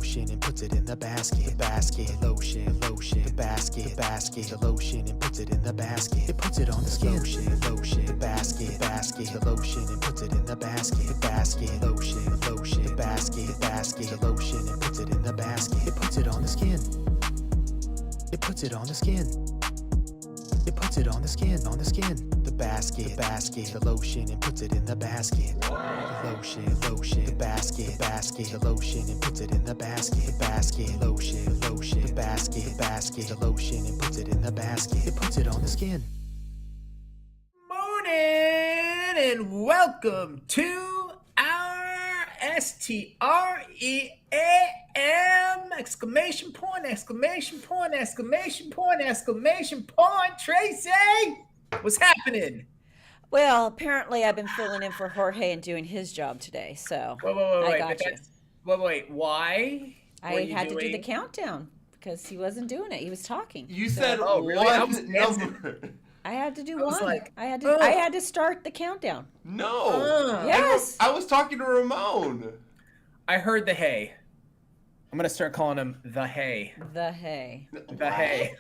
lotion and puts it in the basket. The basket, lotion, lotion, the basket, the lotion and puts it in the basket. It puts it on the skin. Lotion, lotion, the basket, the lotion and puts it in the basket. The basket, lotion, lotion, the basket, the lotion and puts it in the basket. It puts it on the skin. It puts it on the skin. It puts it on the skin, The basket, the lotion and puts it in the basket. The lotion, lotion, the basket, the lotion and puts it in the basket. The basket, lotion, lotion, the basket, the lotion and puts it in the basket. It puts it on the skin. Morning and welcome to our STREAM! Exclamation point, exclamation point, exclamation point, exclamation point. Tracy, what's happening? Well, apparently I've been filling in for Jorge and doing his job today, so Wait, I got you. Wait, why? I had to do the countdown because he wasn't doing it. He was talking. You said really? one number. I had to do was one. like, I had to start the countdown. No. Yes. I was talking to Ramon. I heard the hay. I'm gonna start calling him the hay. The hay. The hay.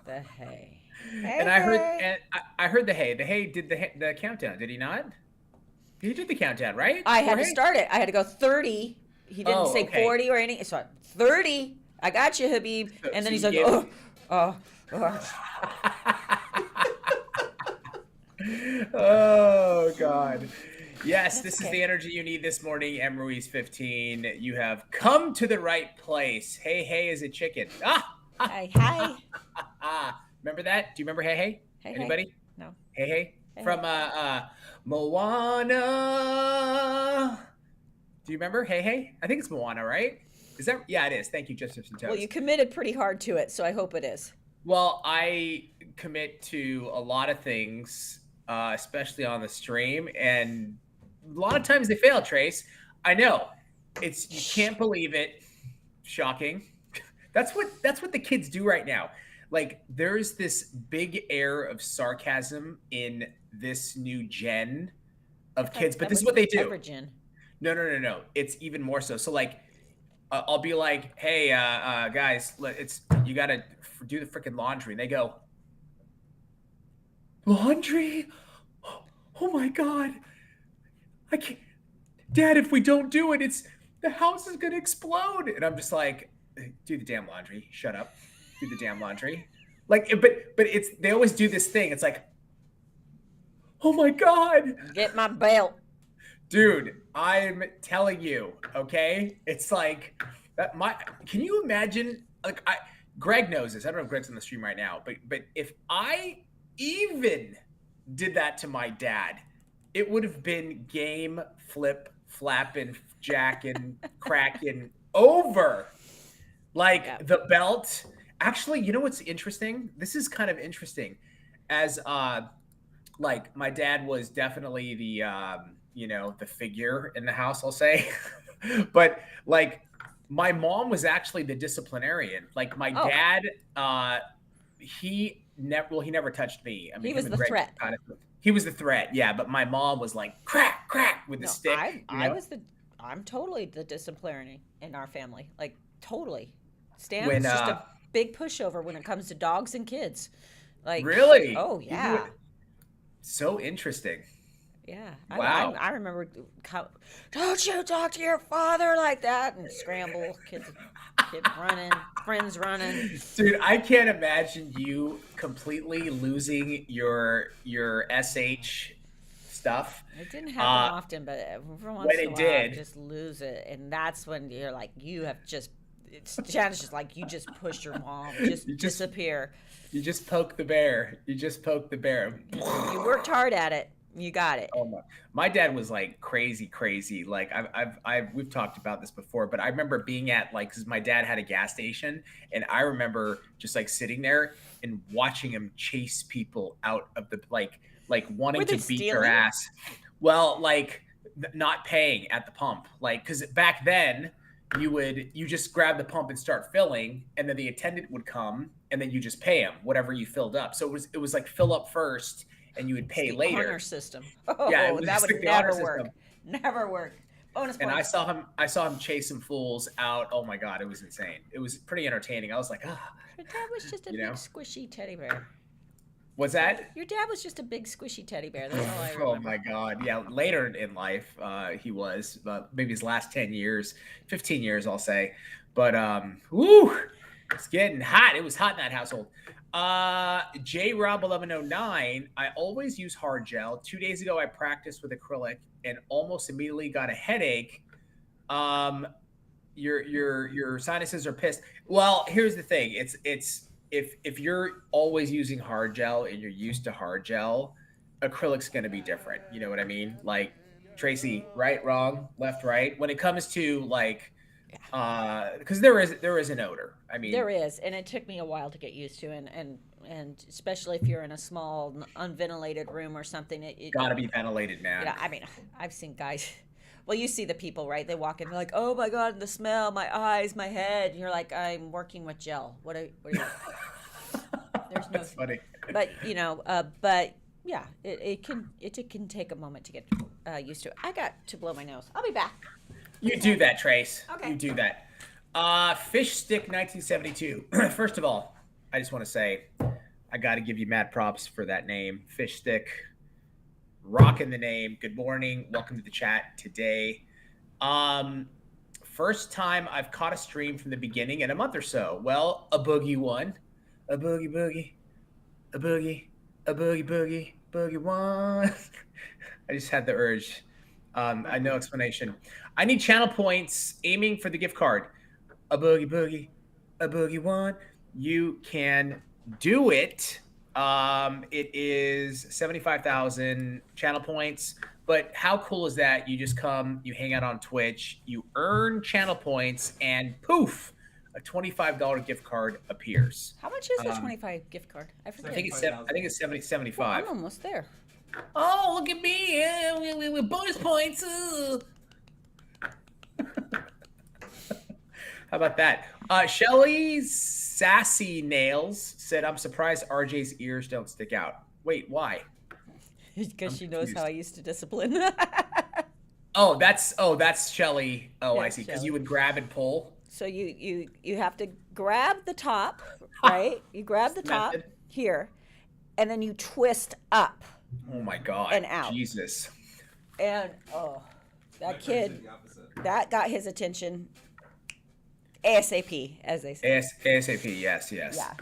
The hay. And I heard the hay. The hay did the countdown. Did he not? He did the countdown, right? I had to start it. I had to go 30. He didn't say 40 or anything. So 30. I got you, Habib. And then he's like, oh. Oh, God. Yes, this is the energy you need this morning. M. Ruiz 15. You have come to the right place. Hey, hey is a chicken. Hi. Remember that? Do you remember Hey, hey? Hey, Anybody? hey. No. Hey, hey? Hey, From Moana. Do you remember Hey, hey? I think it's Moana, right? Is that? Yeah, it is. Thank you, Justice and Toast. Well, you committed pretty hard to it, so I hope it is. Well, I commit to a lot of things, especially on the stream, and a lot of times they fail, Trace. I know. You can't believe it. Shocking. That's what the kids do right now. Like, there's this big air of sarcasm in this new gen of kids, but this is what they do. No. It's even more so. So, like, I'll be like, hey, guys, you got to do the freaking laundry. And they go, laundry? Oh, my God. I can't. Dad, if we don't do it, the house is going to explode. And I'm just like, do the damn laundry. Shut up. Do the damn laundry. Like, but they always do this thing. It's like, oh my God. Get my belt. Dude, I'm telling you, okay? It's like that. Can you imagine? Like, Greg knows this. I don't know if Greg's on the stream right now, but if I even did that to my dad, it would have been game, flip, flapping, jacking, cracking over. Like the belt. Actually, you know what's interesting? This is kind of interesting. As like my dad was definitely the the figure in the house, I'll say. But like my mom was actually the disciplinarian. Like my dad, he never touched me. I mean, he was the threat. He was the threat, yeah. But my mom was like crack with the stick. I'm totally the disciplinarian in our family. Like totally. Stan is just a big pushover when it comes to dogs and kids. Like really? Oh yeah. So interesting. Yeah. Wow. I remember, don't you talk to your father like that, and scramble, kids running, friends running. Dude, I can't imagine you completely losing your SH stuff. It didn't happen often, but every once in a while, I just lose it, and that's when you're like, you have just. Jan's just like, you just pushed your mom, just disappear. You just poked the bear. You worked hard at it. You got it. Oh my dad was like crazy. Like we've talked about this before, but I remember being at like, cause my dad had a gas station, and I remember just like sitting there and watching him chase people out of the like wanting to beat their ass. Well, like not paying at the pump, like, cause back then you just grab the pump and start filling, and then the attendant would come, and then you just pay him whatever you filled up. So it was like fill up first, and you would pay later. Honor system. Oh, yeah, that would never work. Never work. Bonus And points. I saw him chase some fools out. Oh my God, it was insane. It was pretty entertaining. I was like, Your dad was just a big squishy teddy bear. what's that? Your dad was just a big squishy teddy bear. That's all I remember. Oh my God. Yeah. Later in life, he was, maybe his last 10 years, 15 years, I'll say. But, woo, it's getting hot. It was hot in that household. J Rob 1109. I always use hard gel. 2 days ago, I practiced with acrylic and almost immediately got a headache. Your sinuses are pissed. Well, here's the thing. It's if you're always using hard gel and you're used to hard gel, acrylic's going to be different. You know what I mean? Like Tracy, right, wrong, left, right. When it comes to like, because there is an odor. I mean, there is, and it took me a while to get used to, and especially if you're in a small unventilated room or something, it gotta be ventilated, man. Yeah, I mean, I've seen guys. Well, you see the people, right? They walk in, they're like, "Oh my God, the smell, my eyes, my head." And you're like, "I'm working with gel. What are you?" There's no. That's funny. But but yeah, it can take a moment to get used to it. I got to blow my nose. I'll be back. You do that, Trace. Okay. You do that. Fish Stick 1972. First of all, I just want to say I got to give you mad props for that name, Fish Stick. Rocking the name. Good morning. Welcome to the chat today. First time I've caught a stream from the beginning in a month or so. Well, a boogie one, a boogie boogie, a boogie, a boogie boogie, boogie one. I just had the urge. I no explanation. I need channel points aiming for the gift card. A boogie boogie, a boogie one. You can do it. It is 75,000 channel points. But how cool is that? You just come, you hang out on Twitch, you earn channel points, and poof, a $25 gift card appears. How much is the 25 gift card? I forget. I think it's 75. Well, I'm almost there. Oh, look at me! With bonus points. How about that? Shelly's Sassy Nails said, "I'm surprised RJ's ears don't stick out." Wait, why? Because she knows how I used to discipline. that's Shelly. Oh, Yeah, I see. Because Shelley. you would grab and pull. So you have to grab the top, right? You grab the top Method. here, and then you twist up Oh my God! and out. Jesus. And that kid, that got his attention ASAP, as they say. ASAP. Yes. Yeah.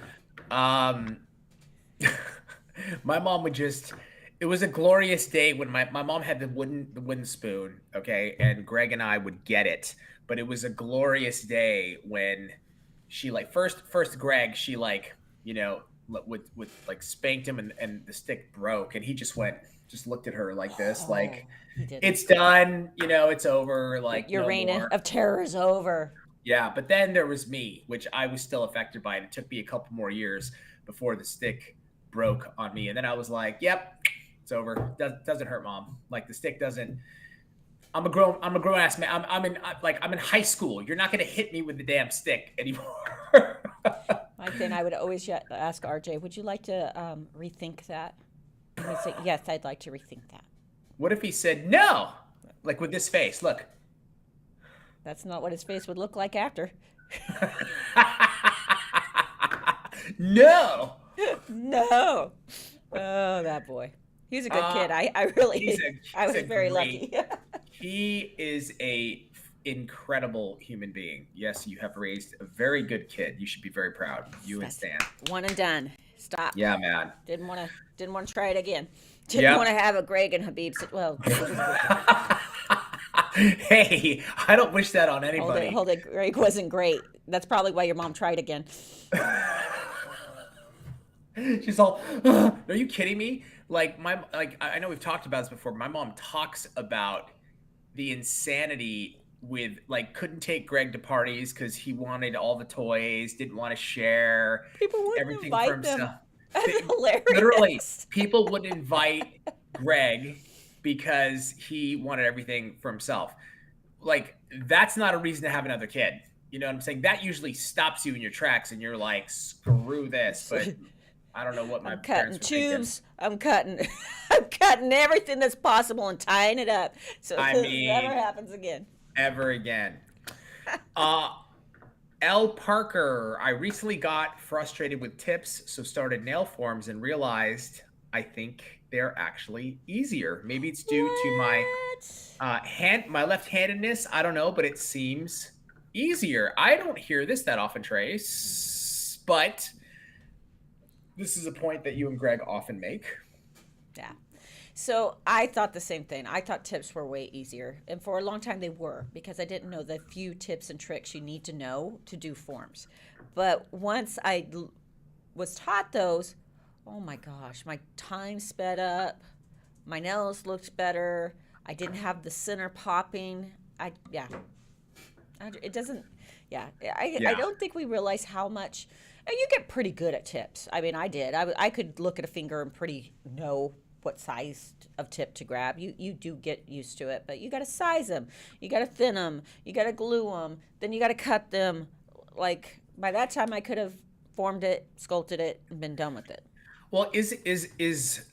My mom would just. It was a glorious day when my mom had the wooden spoon, okay, and Greg and I would get it. But it was a glorious day when she like first Greg, she like, would like spanked him and the stick broke and he just looked at her like this, like it's done, it's over, like your reign of terror is over. Yeah, but then there was me, which I was still affected by it. It took me a couple more years before the stick broke on me, and then I was like, "Yep, it's over. Doesn't hurt, Mom. Like the stick doesn't. I'm a grown ass man. I'm in high school. You're not gonna hit me with the damn stick anymore." My thing, I would always ask RJ, "Would you like to rethink that?" And he'd say, "Yes, I'd like to rethink that." What if he said no? Like with this face, look. That's not what his face would look like after. No. No. Oh, that boy. He's a good kid. I was very lucky. He is a incredible human being. Yes, you have raised a very good kid. You should be very proud. You and Stan. One and done. Stop. Yeah, man. Didn't want to try it again. Didn't want to have a Greg and Habib. Well. Hey, I don't wish that on anybody. Hold it. Greg wasn't great. That's probably why your mom tried again. She's all, are you kidding me? I know we've talked about this before. My mom talks about the insanity with couldn't take Greg to parties because he wanted all the toys, didn't want to share. People wouldn't everything invite for himself. them. That's hilarious. Literally, people wouldn't invite Greg because he wanted everything for himself. That's not a reason to have another kid. You know what I'm saying? That usually stops you in your tracks and you're like, screw this. But I don't know what my I'm parents cutting were thinking. tubes. I'm cutting I'm cutting everything that's possible and tying it up so I this mean, never happens again. ever again. Uh, L. Parker, I recently got frustrated with tips, so started nail forms and realized I think they're actually easier. Maybe it's due to my left-handedness. I don't know, but it seems easier. I don't hear this that often, Trace, but this is a point that you and Greg often make. Yeah. So I thought the same thing. I thought tips were way easier. And for a long time they were because I didn't know the few tips and tricks you need to know to do forms. But once was taught those, oh my gosh, my time sped up. My nails looked better. I didn't have the center popping. It doesn't, I don't think we realize how much, and you get pretty good at tips. I mean, I did. I could look at a finger and pretty know what size of tip to grab. You do get used to it, but you got to size them. You got to thin them. You got to glue them. Then you got to cut them. Like by that time, I could have formed it, sculpted it, and been done with it. Well, is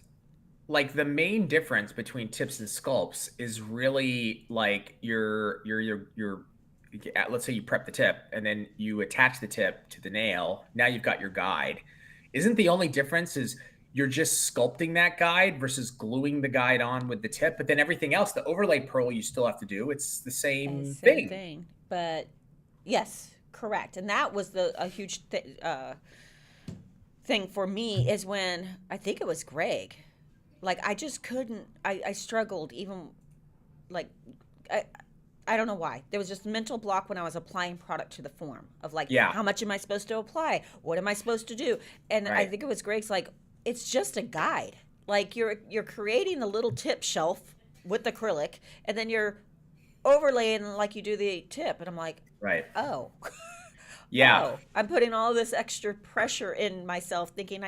like the main difference between tips and sculpts is really like your let's say you prep the tip and then you attach the tip to the nail. Now you've got your guide. Isn't the only difference is you're just sculpting that guide versus gluing the guide on with the tip, but then everything else, the overlay pearl, you still have to do. It's the same thing. But yes, correct. And that was a huge thing for me is when I think it was Greg. Like I just couldn't. I struggled even. Like I don't know why. There was just a mental block when I was applying product to the form of like, how much am I supposed to apply? What am I supposed to do? And I think it was Greg's like, it's just a guide. Like you're creating a little tip shelf with acrylic, and then you're overlaying like you do the tip. And I'm like, oh, oh, I'm putting all this extra pressure in myself, thinking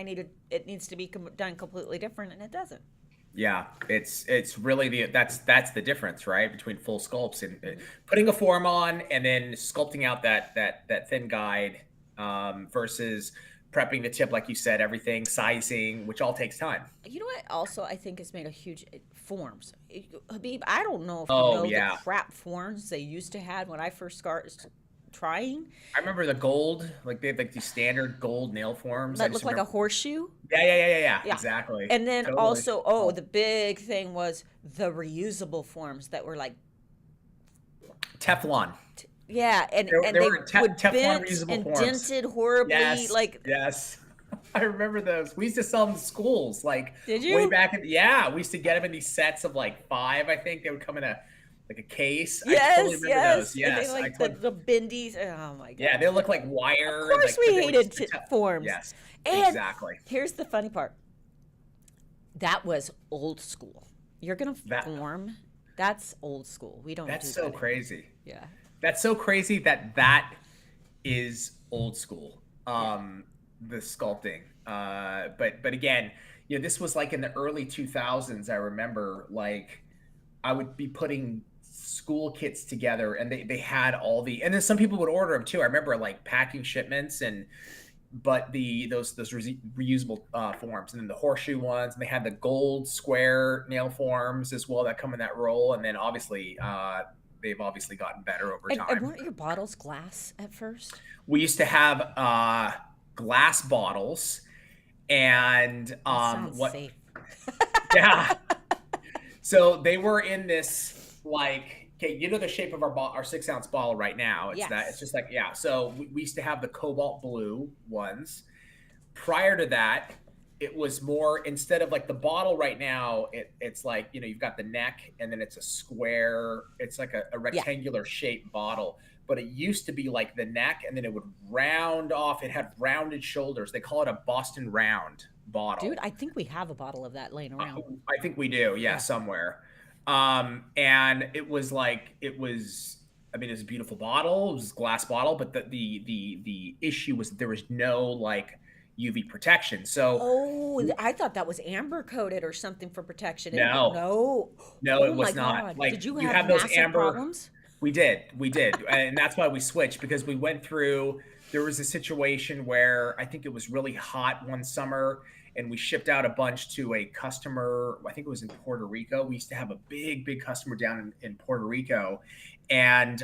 it needs to be done completely different, and it doesn't. Yeah, it's really that's the difference, right, between full sculpts and putting a form on and then sculpting out that thin guide versus prepping the tip, like you said, everything, sizing, which all takes time. You know what? Also, I think it's made a huge forms. Habib, I don't know if you know the crap forms they used to have when I first started trying. I remember the gold, like they had like these standard gold nail forms that looked like a horseshoe. Yeah, exactly. And then also, the big thing was the reusable forms that were like Teflon. Yeah, and they would bent and forms. Dented horribly. Yes. I remember those. We used to sell them to schools. Like, did you? Way back we used to get them in these sets of like 5. I think they would come in a case. Yes, I totally remember those. Yes, and they the bendies. Oh my god. Yeah, they look like wire. Of course, we hated forms. Yes, and exactly. Here's the funny part. That was old school. You're gonna form. That's old school. We don't. That's so crazy. Yeah. That's so crazy that is old school. The sculpting. But again, this was like in the early 2000s. I remember like I would be putting school kits together and they had all and then some people would order them too. I remember like packing shipments but those reusable forms and then the horseshoe ones, and they had the gold square nail forms as well that come in that roll, and then obviously they've obviously gotten better over time. And weren't your bottles glass at first? We used to have glass bottles, and safe. Yeah. So they were in this like, okay, the shape of our 6-ounce bottle right now. It's just like, So we used to have the cobalt blue ones. Prior to that, it was more, instead of like the bottle right now, it's like, you've got the neck and then it's a square, it's like a rectangular shaped bottle. But it used to be like the neck and then it would round off. It had rounded shoulders. They call it a Boston round bottle. Dude, I think we have a bottle of that laying around. I think we do. Yeah, somewhere. And it was it was a beautiful bottle. It was a glass bottle, but the issue was there was no like UV protection. So I thought that was amber coated or something for protection. No, it was not. God. Like, did you have those amber problems? We did, and that's why we switched, because we went through there was a situation where I think it was really hot one summer and we shipped out a bunch to a customer. I think it was in Puerto Rico. We used to have a big customer down in Puerto Rico. And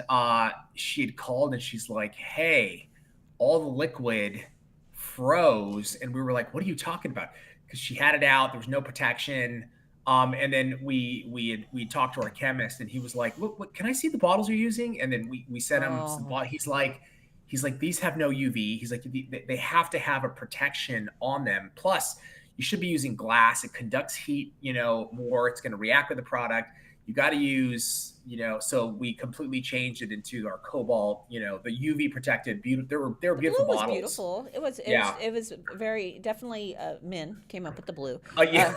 she had called and she's like, hey, all the liquid froze. And we were like, what are you talking about? Because she had it out. There was no protection. And then we talked to our chemist and he was like, look, can I see the bottles you're using? And then we sent him some bottles. He's like, these have no UV. He's like, they have to have a protection on them. Plus, you should be using glass. It conducts heat, more. It's going to react with the product. You got to use, so we completely changed it into our cobalt, the UV protected, beautiful. They were beautiful blue was bottles. Beautiful. It was very definitely men came up with the blue. Oh yeah,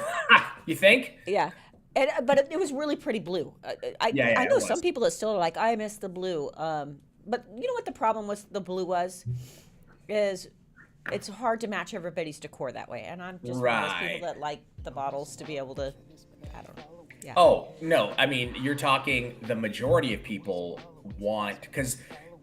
you think? Yeah. But it was really pretty blue. I know some people that still are like, I miss the blue. But you know what the problem with the blue is it's hard to match everybody's decor that way. And I'm just one of those people that like the bottles to be able to, I don't know. Yeah. Oh, no. I mean, you're talking the majority of people want, because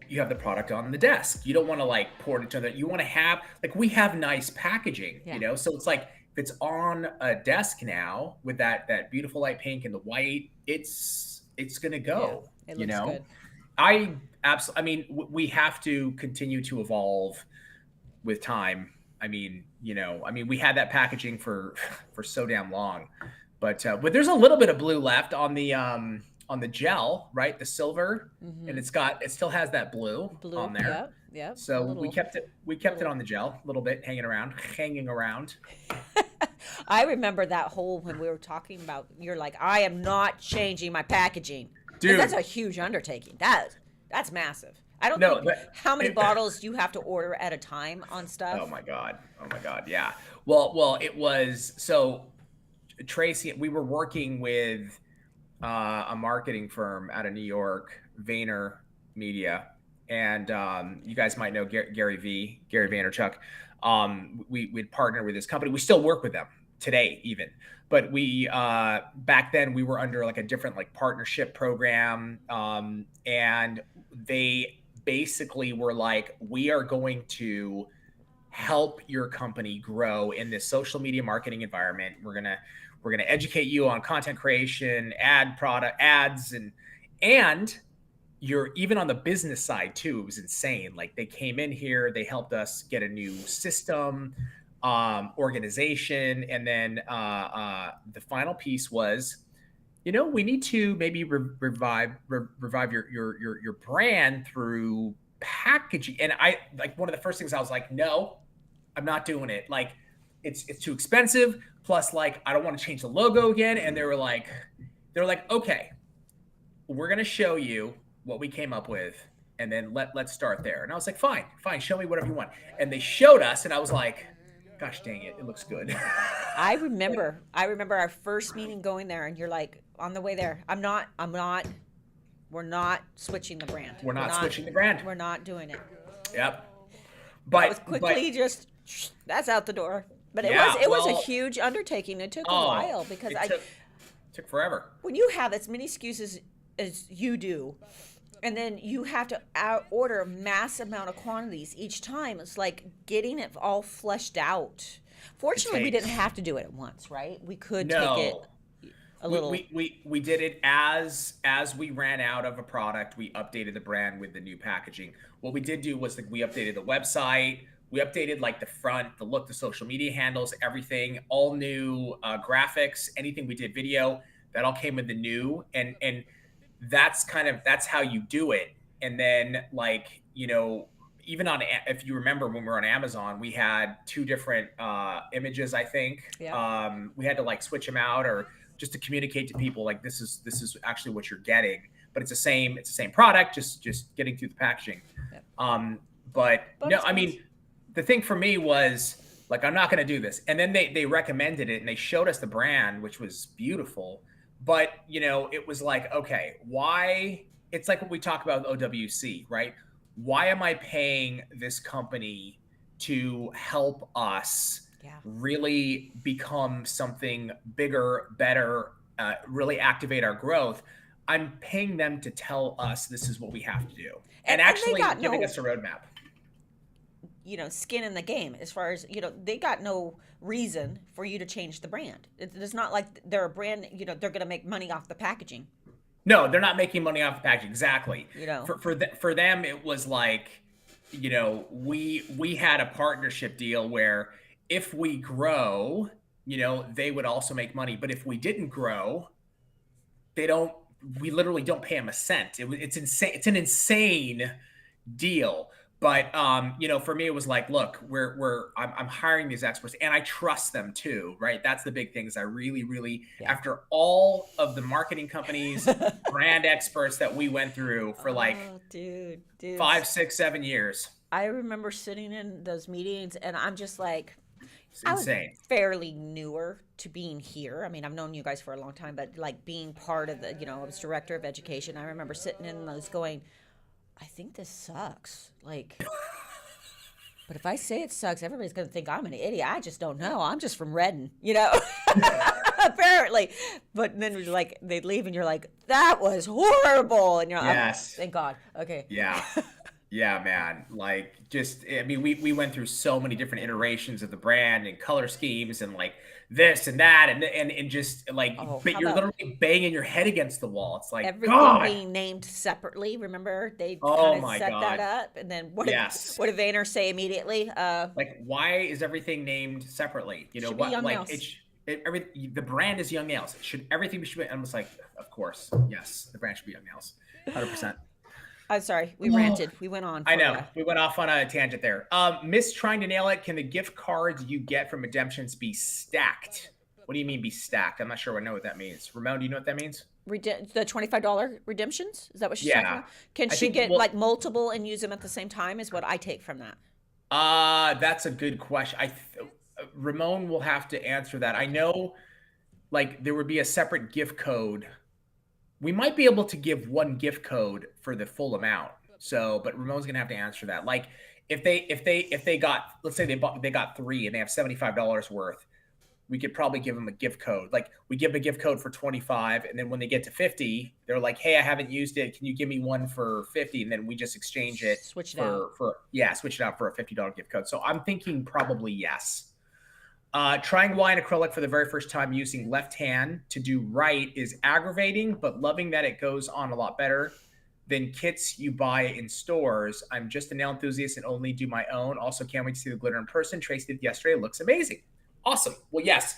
you have the product on the desk. You don't want to pour it into other. You want to have, we have nice packaging, So it's like, if it's on a desk now with that beautiful light pink and the white, it's going to go, it looks good. I mean, we have to continue to evolve with time. I mean, we had that packaging for so damn long, but there's a little bit of blue left on the gel, right? The silver, and it still has that blue on there. Yeah. So we kept it on the gel a little bit, hanging around. I remember that whole when we were talking about, you're like, I am not changing my packaging. Dude, that's a huge undertaking. That's massive. I don't know how many bottles you have to order at a time on stuff. Oh my god, yeah. Well, it was so. Tracy, we were working with a marketing firm out of New York, Vayner Media, and you guys might know Gary Vaynerchuk. We'd partnered with this company. We still work with them today, even. But we back then we were under a different partnership program, and they basically were like, we are going to help your company grow in this social media marketing environment. We're gonna educate you on content creation, ads, and you're even on the business side too. It was insane. They came in here, they helped us get a new system, organization, and then the final piece was, we need to maybe revive your brand through packaging. And I one of the first things I was like, no, I'm not doing it. It's too expensive. Plus, I don't want to change the logo again. And they were like, okay, we're gonna show you what we came up with, and then let's start there. And I was like, fine, show me whatever you want. And they showed us, and I was like, gosh dang it looks good. I remember our first meeting going there, and you're like, on the way there, we're not switching the brand. We're not switching the brand. We're not doing it. Yep. But it was quickly that's out the door. But it was a huge undertaking. It took a while because it took forever. When you have as many SKUs as you do, and then you have to order a mass amount of quantities each time, it's like getting it all fleshed out. Fortunately, we didn't have to do it at once, right? We could take it a little. We did it as we ran out of a product. We updated the brand with the new packaging. What we did do was we updated the website. We updated the front, the look, the social media handles, everything, all new graphics, anything we did video, that all came with the new, and that's how you do it. And then even on, if you remember when we were on Amazon, we had two different images, I think. Yeah. We had to switch them out, or just to communicate to people this is actually what you're getting, but it's the same product, just getting through the packaging. Yeah. But no, I mean, the thing for me was I'm not going to do this. And then they recommended it and they showed us the brand, which was beautiful. But, it was okay, why? It's like what we talk about with OWC, right? Why am I paying this company to help us really become something bigger, better, really activate our growth? I'm paying them to tell us this is what we have to do. And actually giving us a roadmap. skin in the game as far as, they got no reason for you to change the brand. It's not like they're a brand, they're going to make money off the packaging. No, they're not making money off the packaging. Exactly. You know. For them, it was like, we had a partnership deal where if we grow, they would also make money. But if we didn't grow, we literally don't pay them a cent. It's insane. It's an insane deal. But for me, it was like, look, I'm hiring these experts, and I trust them too, right? That's the big thing. Is I really, really, after all of the marketing companies, brand experts that we went through for dude, 5, 6, 7 years. I remember sitting in those meetings, and I'm just like, It's insane. I was fairly newer to being here. I mean, I've known you guys for a long time, but like being part of the, I was director of education. I remember sitting in those going, I think this sucks. Like, but if I say it sucks, everybody's going to think I'm an idiot. I just don't know. I'm just from Redden, apparently. But then it's like, they leave and you're like, that was horrible. And you're like, Yes. thank God. Okay. Yeah. Yeah, man. We went through so many different iterations of the brand and color schemes and like this and that and just like, but you're literally banging your head against the wall. It's like everything being named separately. Remember they kind of set that up, and then what did Vayner say immediately? Why is everything named separately? The brand is Young Nails. Everything should be. I'm just like, of course, yes, the brand should be Young Nails, 100%. I'm sorry, we ranted. We went on. I know. We went off on a tangent there. Miss trying to nail it. Can the gift cards you get from redemptions be stacked? What do you mean be stacked? I'm not sure I know what that means. Ramon, do you know what that means? The $25 redemptions? Is that what she's talking about? Can she get multiple and use them at the same time is what I take from that. That's a good question. Ramon will have to answer that. I know there would be a separate gift code. We might be able to give one gift code for the full amount. But Ramon's gonna have to answer that. Like if they got, let's say they got 3 and they have $75 worth, we could probably give them a gift code. Like we give them a gift code for 25, and then when they get to 50, they're like, hey, I haven't used it. Can you give me one for 50? And then we just exchange it. Switch it out for a $50 gift code. So I'm thinking probably yes. Trying wine acrylic for the very first time using left hand to do right is aggravating, but loving that it goes on a lot better than kits you buy in stores. I'm just a nail enthusiast and only do my own. Also, can't wait to see the glitter in person. Tracy did yesterday. It looks amazing. Awesome. Well, yes.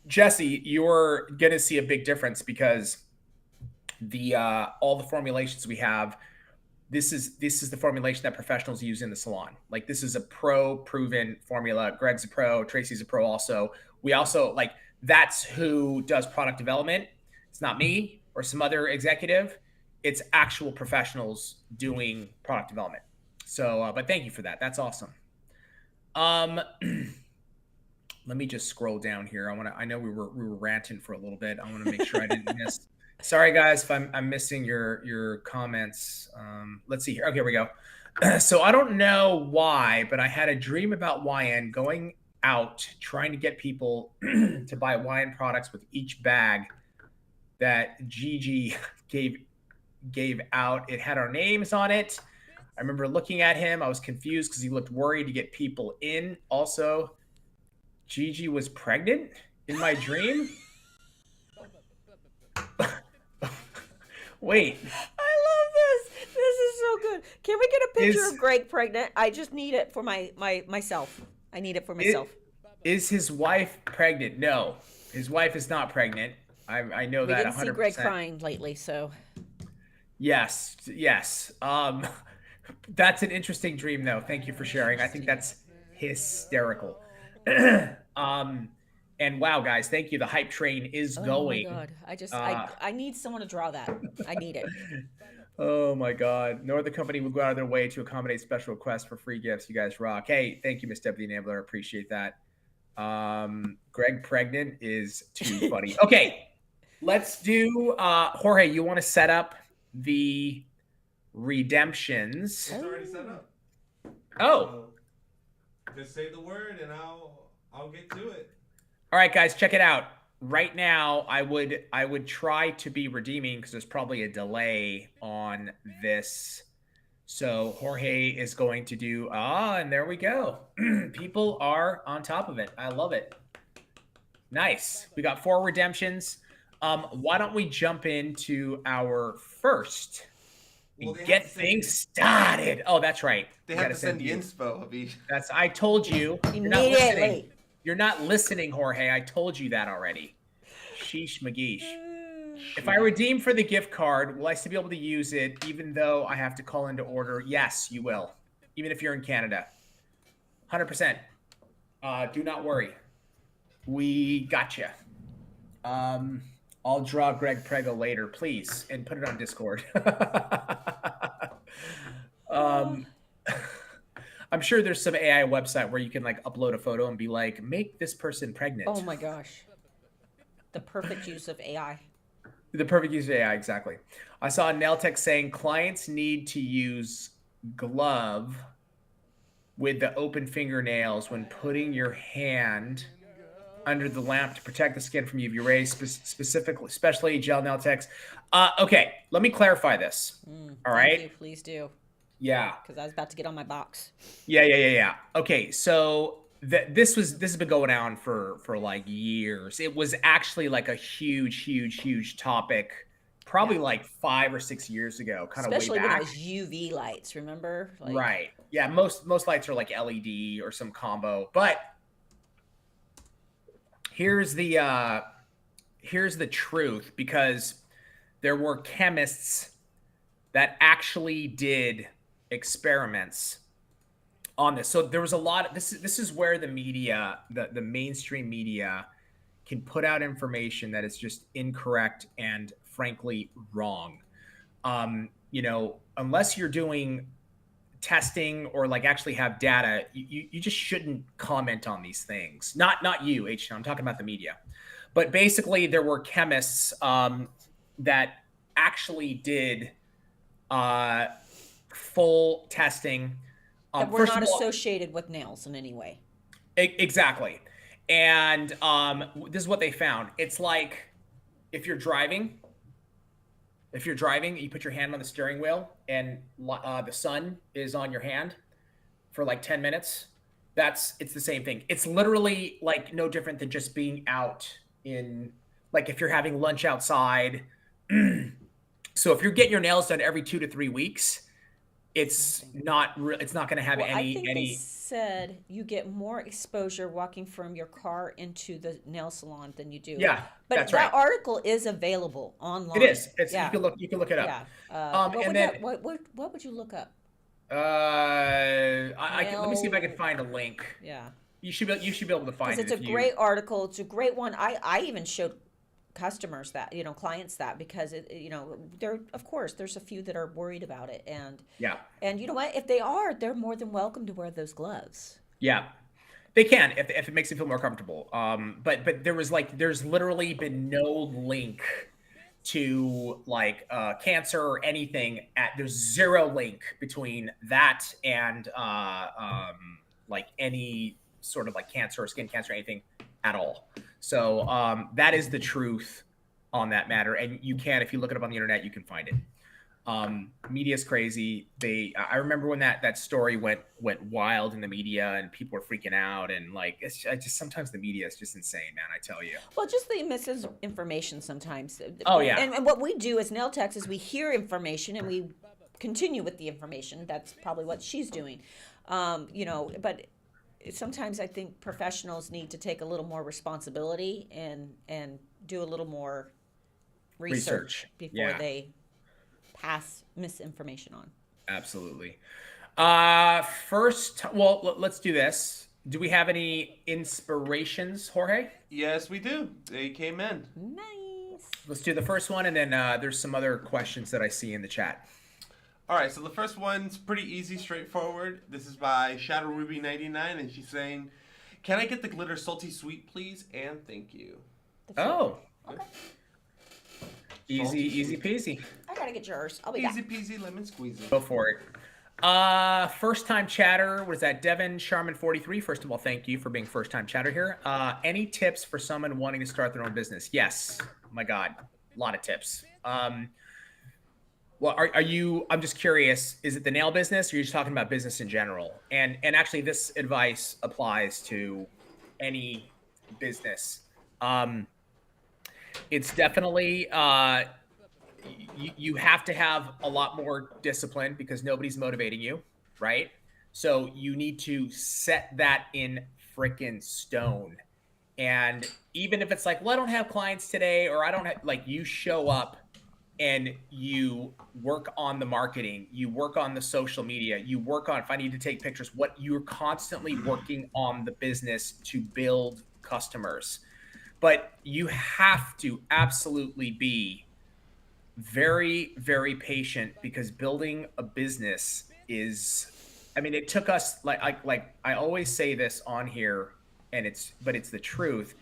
Jesse, you're going to see a big difference because all the formulations we have, this is the formulation that professionals use in the salon. Like this is a proven formula. Greg's a pro, Tracy's a pro also. We also that's who does product development. It's not me or some other executive. It's actual professionals doing product development. So, but thank you for that. That's awesome. Let me just scroll down here. I know we were ranting for a little bit. I want to make sure I didn't miss. Sorry guys, if I'm missing your comments. Let's see here. Okay, here we go. So I don't know why, but I had a dream about YN going out trying to get people to buy YN products with each bag that Gigi gave out. It had our names on it. I remember looking at him. I was confused because he looked worried to get people in. Also, Gigi was pregnant in my dream. Wait. I love this. This is so good. Can we get a picture of Greg pregnant? I just need it for myself. I need it for myself. Is his wife pregnant? No. His wife is not pregnant. I know that 100%. We didn't see Greg crying lately, so. Yes. That's an interesting dream, though. Thank you for sharing. I think that's hysterical. And wow, guys, thank you. The hype train is going. Oh my God. I need someone to draw that. I need it. Oh my God. No other company would go out of their way to accommodate special requests for free gifts. You guys rock. Hey, thank you, Miss Deputy Enabler. Appreciate that. Greg pregnant is too funny. Okay, let's do Jorge, you want to set up the redemptions? It's already set up. Oh. Just say the word and I'll get to it. All right, guys, check it out. Right now, I would try to be redeeming because there's probably a delay on this So Jorge is going to do, and there we go. People are on top of it. I love it. Nice. We got 4 redemptions. Why don't we jump into our first and get things started? Oh, that's right. They have to send the inspo of each. I told you. You're not listening. You're not listening, Jorge. I told you that already. Sheesh McGeesh. If I redeem for the gift card, will I still be able to use it even though I have to call into order? Yes, you will. Even if you're in Canada. 100%. Do not worry. We gotcha. I'll draw Greg Prego later, please, and put it on Discord. I'm sure there's some AI website where you can like upload a photo and be like, make this person pregnant. Oh my gosh. The perfect use of AI. The perfect use of AI, exactly. I saw Nailtech saying clients need to use glove with the open fingernails when putting your hand under the lamp to protect the skin from UV rays, specifically, especially gel nail techs. Okay, let me clarify this. All right? You, please do. Yeah. Because I was about to get on my box. Yeah. Okay, so this has been going on for like years. It was actually like a huge topic, probably like 5 or 6 years ago, kind of way back. Especially when it was UV lights, remember? Like, right. Yeah, most lights are like LED or some combo, but here's the truth, because there were chemists that actually did experiments on this. So there was a lot of this is where the media, the mainstream media, can put out information that is just incorrect and frankly wrong. Unless you're doing testing or like actually have data, you just shouldn't comment on these things. Not you, H. I'm talking about the media. But basically there were chemists that actually did full testing. That were not associated with nails in any way. Exactly. And this is what they found. It's like if you're driving, you put your hand on the steering wheel and the sun is on your hand for like 10 minutes. It's the same thing. It's literally like no different than just being out in, like if you're having lunch outside. So if you're getting your nails done every 2 to 3 weeks, it's not going to have I think they said you get more exposure walking from your car into the nail salon than you do. Yeah, but that's that right. article is available online. It is. You can look it up. Yeah. What would you look up? Let me see if I can find a link. Yeah. You should be able to find it. Because it's a great article. It's a great one. I even showed customers that, clients that, because there's a few that are worried about it, and you know what, if they are, they're more than welcome to wear those gloves. Yeah, they can if it makes them feel more comfortable. But there's literally been no link to like cancer or anything. There's zero link between that and like any sort of like cancer or skin cancer or anything at all. So that is the truth on that matter. And you can, if you look it up on the internet, you can find it. Media is crazy. I remember when that story went wild in the media and people were freaking out, and like, it's just sometimes the media is just insane, man. I tell you. Well, just the misinformation sometimes. Oh yeah. And what we do as nail techs is we hear information and we continue with the information. That's probably what she's doing. But sometimes I think professionals need to take a little more responsibility and do a little more research before they pass misinformation on. Absolutely. Let's do this. Do we have any inspirations, Jorge? Yes, we do. They came in. Nice. Let's do the first one, and then there's some other questions that I see in the chat. All right, so the first one's pretty easy, straightforward. This is by Shadow Ruby 99, and she's saying, "Can I get the glitter salty sweet, please? And thank you." Oh. Okay. Easy peasy. I gotta get yours. I'll be back. Easy peasy lemon squeezy. Go for it. First time chatter. What is that? Devin Sharman 43. First of all, thank you for being first time chatter here. Any tips for someone wanting to start their own business? Yes. Oh my God, a lot of tips. Well, are you? I'm just curious. Is it the nail business, or are you just talking about business in general? And actually, this advice applies to any business. Um, it's definitely you have to have a lot more discipline because nobody's motivating you, right? So you need to set that in freaking stone. And even if it's like, well, I don't have clients today, or I don't have, like, you show up and you work on the marketing, you work on the social media, you work on, if I need to take pictures, what you're constantly working on the business to build customers. But you have to absolutely be very, very patient because building a business is, I mean, it took us like I always say this on here, and it's the truth.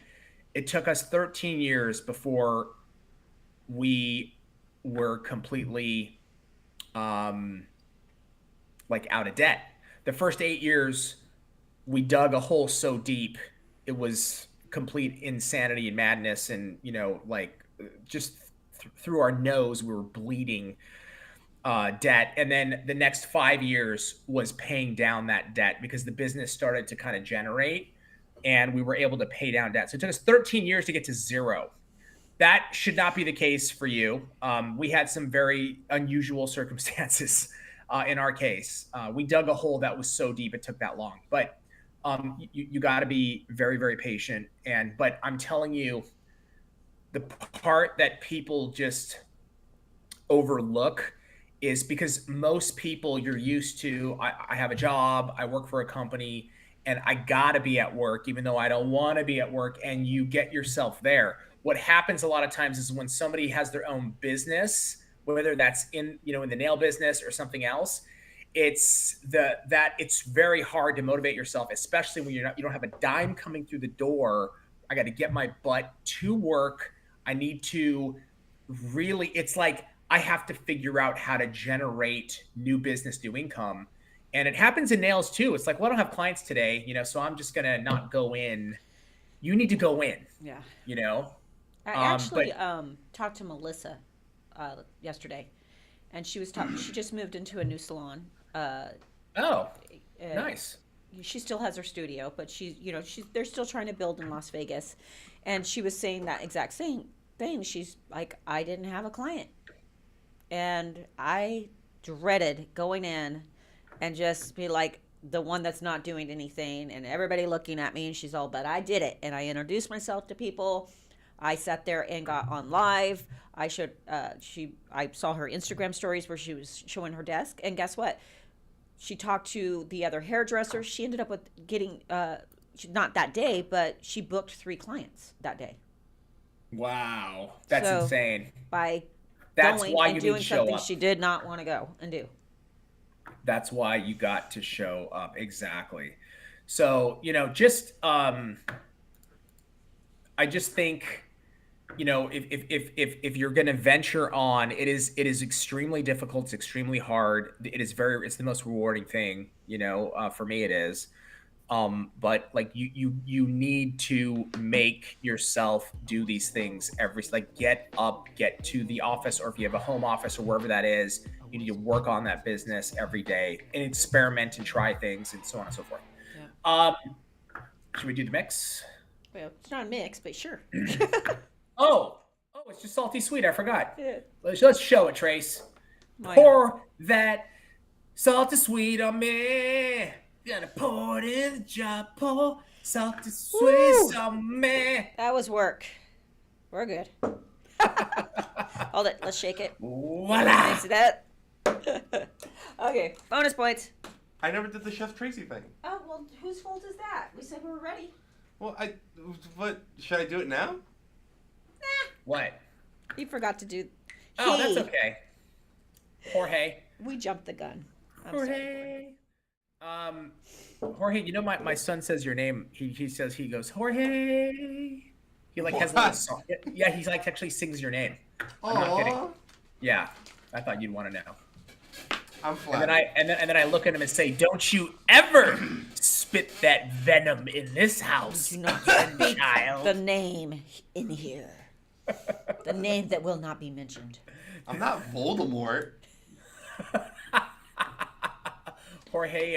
It took us 13 years before we were completely like out of debt. The first 8 years, we dug a hole so deep, it was complete insanity and madness, and like just through our nose, we were bleeding debt. And then the next 5 years was paying down that debt because the business started to kind of generate, and we were able to pay down debt. So it took us 13 years to get to zero. That should not be the case for you. We had some very unusual circumstances in our case. We dug a hole that was so deep it took that long. But you got to be very, very patient. But I'm telling you, the part that people just overlook is because most people, you're used to, I have a job, I work for a company, and I gotta be at work even though I don't want to be at work, and you get yourself there. What happens a lot of times is when somebody has their own business, whether that's in in the nail business or something else, it's very hard to motivate yourself, especially when you don't have a dime coming through the door. I got to get my butt to work. I need to really, it's like I have to figure out how to generate new business, new income. And it happens in nails too. It's like, well, I don't have clients today, so I'm just going to not go in. You need to go in. Yeah. I But actually talked to Melissa yesterday, and she was talking. She just moved into a new salon. oh, nice. She still has her studio, but they're still trying to build in Las Vegas, and she was saying that exact same thing. She's like, I didn't have a client, and I dreaded going in and just be like the one that's not doing anything, and everybody looking at me, and she's all, but I did it, and I introduced myself to people. I sat there and got on live. I saw her Instagram stories where she was showing her desk, and guess what? She talked to the other hairdresser. She ended up with getting not that day, but she booked 3 clients that day. Wow, that's insane. That's going why and you doing need to show something up. She did not want to go and do. That's why you got to show up. Exactly. So just I just think, if you're going to venture on, it is extremely difficult. It's extremely hard. It's the most rewarding thing, for me it is. But like you need to make yourself do these things get up, get to the office, or if you have a home office or wherever that is, you need to work on that business every day and experiment and try things and so on and so forth. Yeah. Should we do the mix? Well, it's not a mix, but sure. Oh, it's just salty sweet. I forgot. Yeah. Let's show it, Trace. Pour that salty sweet on me. Gonna pour it in the jar. Pour salty sweet on me. That was work. We're good. Hold it. Let's shake it. Voila. See that? Okay. Bonus points. I never did the Chef Tracy thing. Oh, well, whose fault is that? We said we were ready. Well, what, should I do it now? What? You forgot to do. Oh, that's okay. Jorge. We jumped the gun. Jorge. Jorge, my son says your name. He goes, Jorge. He has a little song. Yeah, he actually sings your name. I'm not kidding. Yeah, I thought you'd want to know. I'm flat. And then I look at him and say, "Don't you ever spit that venom in this house, Do not speak child." the name in here. The name that will not be mentioned. I'm not Voldemort. Jorge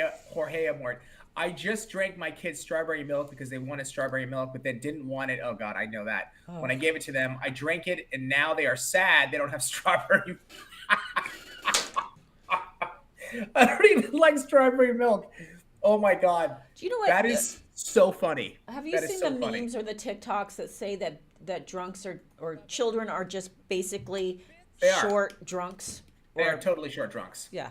Amort. I just drank my kids strawberry milk because they wanted strawberry milk, but then didn't want it. Oh God, I know that. Oh. When I gave it to them, I drank it, and now they are sad they don't have strawberry. I don't even like strawberry milk. Oh my God. Do you know what? That is so funny. Have you That is seen so the funny. memes or the TikToks that say that drunks or children are just basically They are. short drunks? They Or- are totally short drunks. Yeah.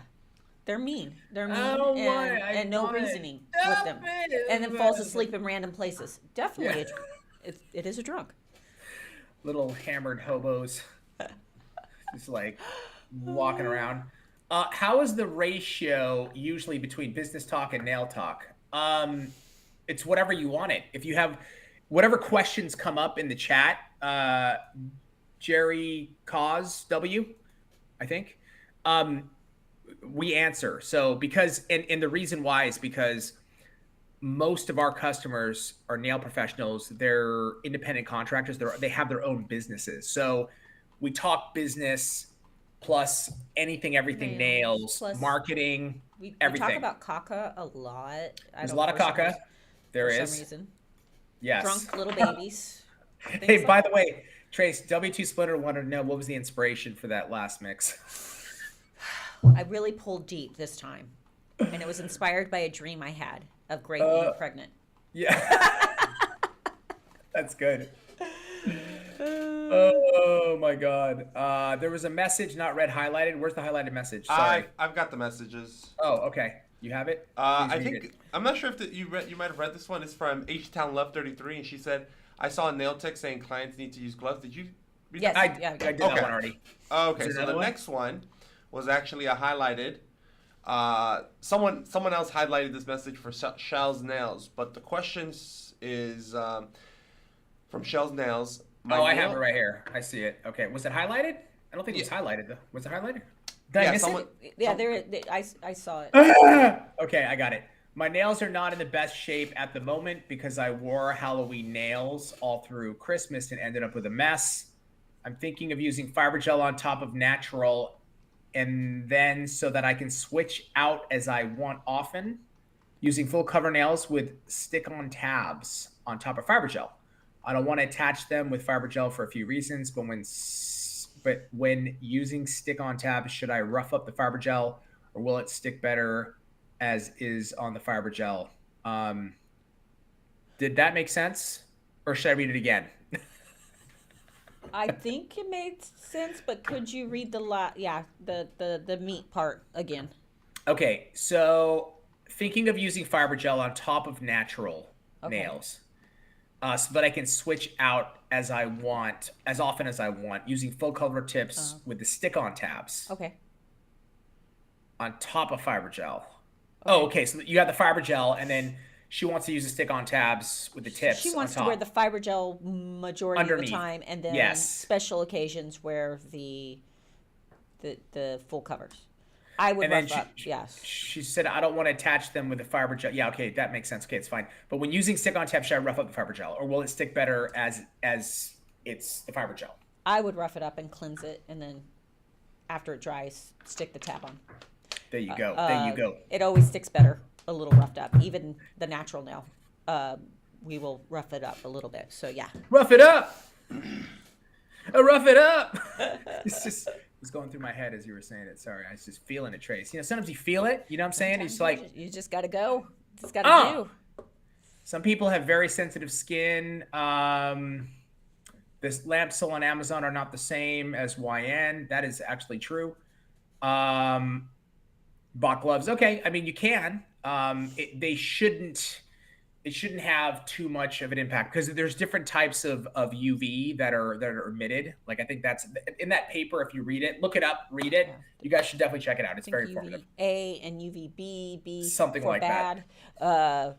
They're mean. They're mean Oh, and, why? I and no want it. reasoning Stop with them. it. And then falls asleep in random places. Definitely, Yeah. it is a drunk. Little hammered hobos. Just like walking around. How is the ratio usually between business talk and nail talk? It's whatever you want it. If you have whatever questions come up in the chat, Jerry Cause W, I think, we answer. So because and the reason why is because most of our customers are nail professionals. They're independent contractors. They have their own businesses. So we talk business plus anything, everything, nails, plus marketing, We everything. talk about caca a lot. There's a lot of caca. There For is. some reason. Yes. Drunk little babies. Hey, by the way, Trace, W2 Splitter wanted to know what was the inspiration for that last mix. I really pulled deep this time. And it was inspired by a dream I had of Greg being pregnant. Yeah. That's good. Oh my God. There was a message not read highlighted. Where's the highlighted message? Sorry. I've got the messages. Oh, okay. You have it? I Please read think it. I'm not sure if you might have read this one. It's from H Town Love 33, and she said, "I saw a nail tech saying clients need to use gloves." Did you read Yes. that? Yeah, I did Okay. that one already. Okay, Is there so the another one? next one was actually a highlighted. Someone else highlighted this message for Shell's Nails, but the questions is from Shell's Nails. I have it right here. I see it. Okay. Was it highlighted? I don't think it was highlighted though. Was it highlighted? Did I miss Yeah, I saw it. it? Okay, I got it. My nails are not in the best shape at the moment because I wore Halloween nails all through Christmas and ended up with a mess. I'm thinking of using fiber gel on top of natural and then so that I can switch out as I want often, using full cover nails with stick-on tabs on top of fiber gel. I don't want to attach them with fiber gel for a few reasons, but when using stick-on tabs, should I rough up the fiber gel or will it stick better as is on the fiber gel? Did that make sense? Or should I read it again? I think it made sense, but could you read the meat part again? Okay, so thinking of using fiber gel on top of natural nails, so that I can switch out as I want, as often as I want, using full cover tips with the stick-on tabs Okay. on top of fiber gel. Oh, okay. So you have the fiber gel, and then she wants to use the stick-on tabs with the tips. She wants on top. to wear the fiber gel majority Underneath. of the time, and then Yes. special occasions wear the full covers. I would And then rough up. Yes. She said, I don't want to attach them with the fiber gel. Yeah, okay, that makes sense. Okay, it's fine. But when using stick-on tabs, should I rough up the fiber gel, or will it stick better as it's the fiber gel? I would rough it up and cleanse it, and then after it dries, stick the tab on. There you go. There you go. It always sticks better a little roughed up. Even the natural nail, we will rough it up a little bit. So yeah. Rough it up. Rough it up. It's going through my head as you were saying it. Sorry, I was just feeling it, Trace. You know, sometimes you feel it. You know what I'm saying? It's like You just gotta go. Just gotta do. some people have very sensitive skin. This lamps sold on Amazon are not the same as YN. That is actually true. Bought gloves. Okay, I mean you can. They shouldn't have too much of an impact because there's different types of UV that are emitted. Like I think that's in that paper. If you read it, look it up, read it. Yeah. You guys should definitely check it out. It's I very think informative. UVA and UVB, B Something for like that. bad.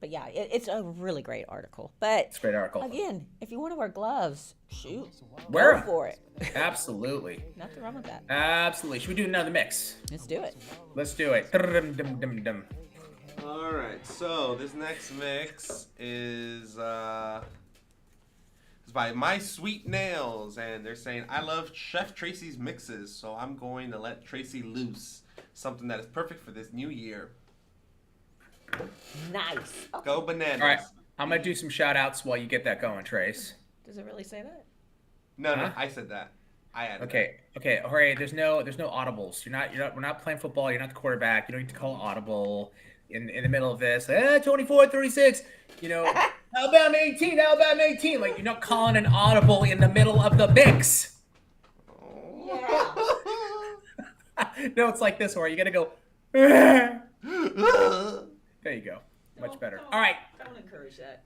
But yeah, it's a really great article. But It's a great article. again, if you want to wear gloves, shoot, Wear go 'em. for it. Absolutely. Nothing wrong with that. Absolutely. Should we do another mix? Let's do it. Let's do it. Dum-dum-dum-dum. All right, so this next mix is It's by My Sweet Nails, and they're saying, I love Chef Tracy's mixes, so I'm going to let Tracy loose. Something that is perfect for this new year. Nice. Okay. Go bananas. All right, I'm gonna do some shout outs while you get that going, Trace. Does it really say that? No, Huh? I said that. I added Okay. Jorge, there's no audibles. We're not playing football. You're not the quarterback. You don't need to call audible in the middle of this. 24-36. Alabama 18. Like, you're not calling an audible in the middle of the mix. Yeah. No, it's like this, where you gotta go. There you go. Much better. All right. Don't encourage that.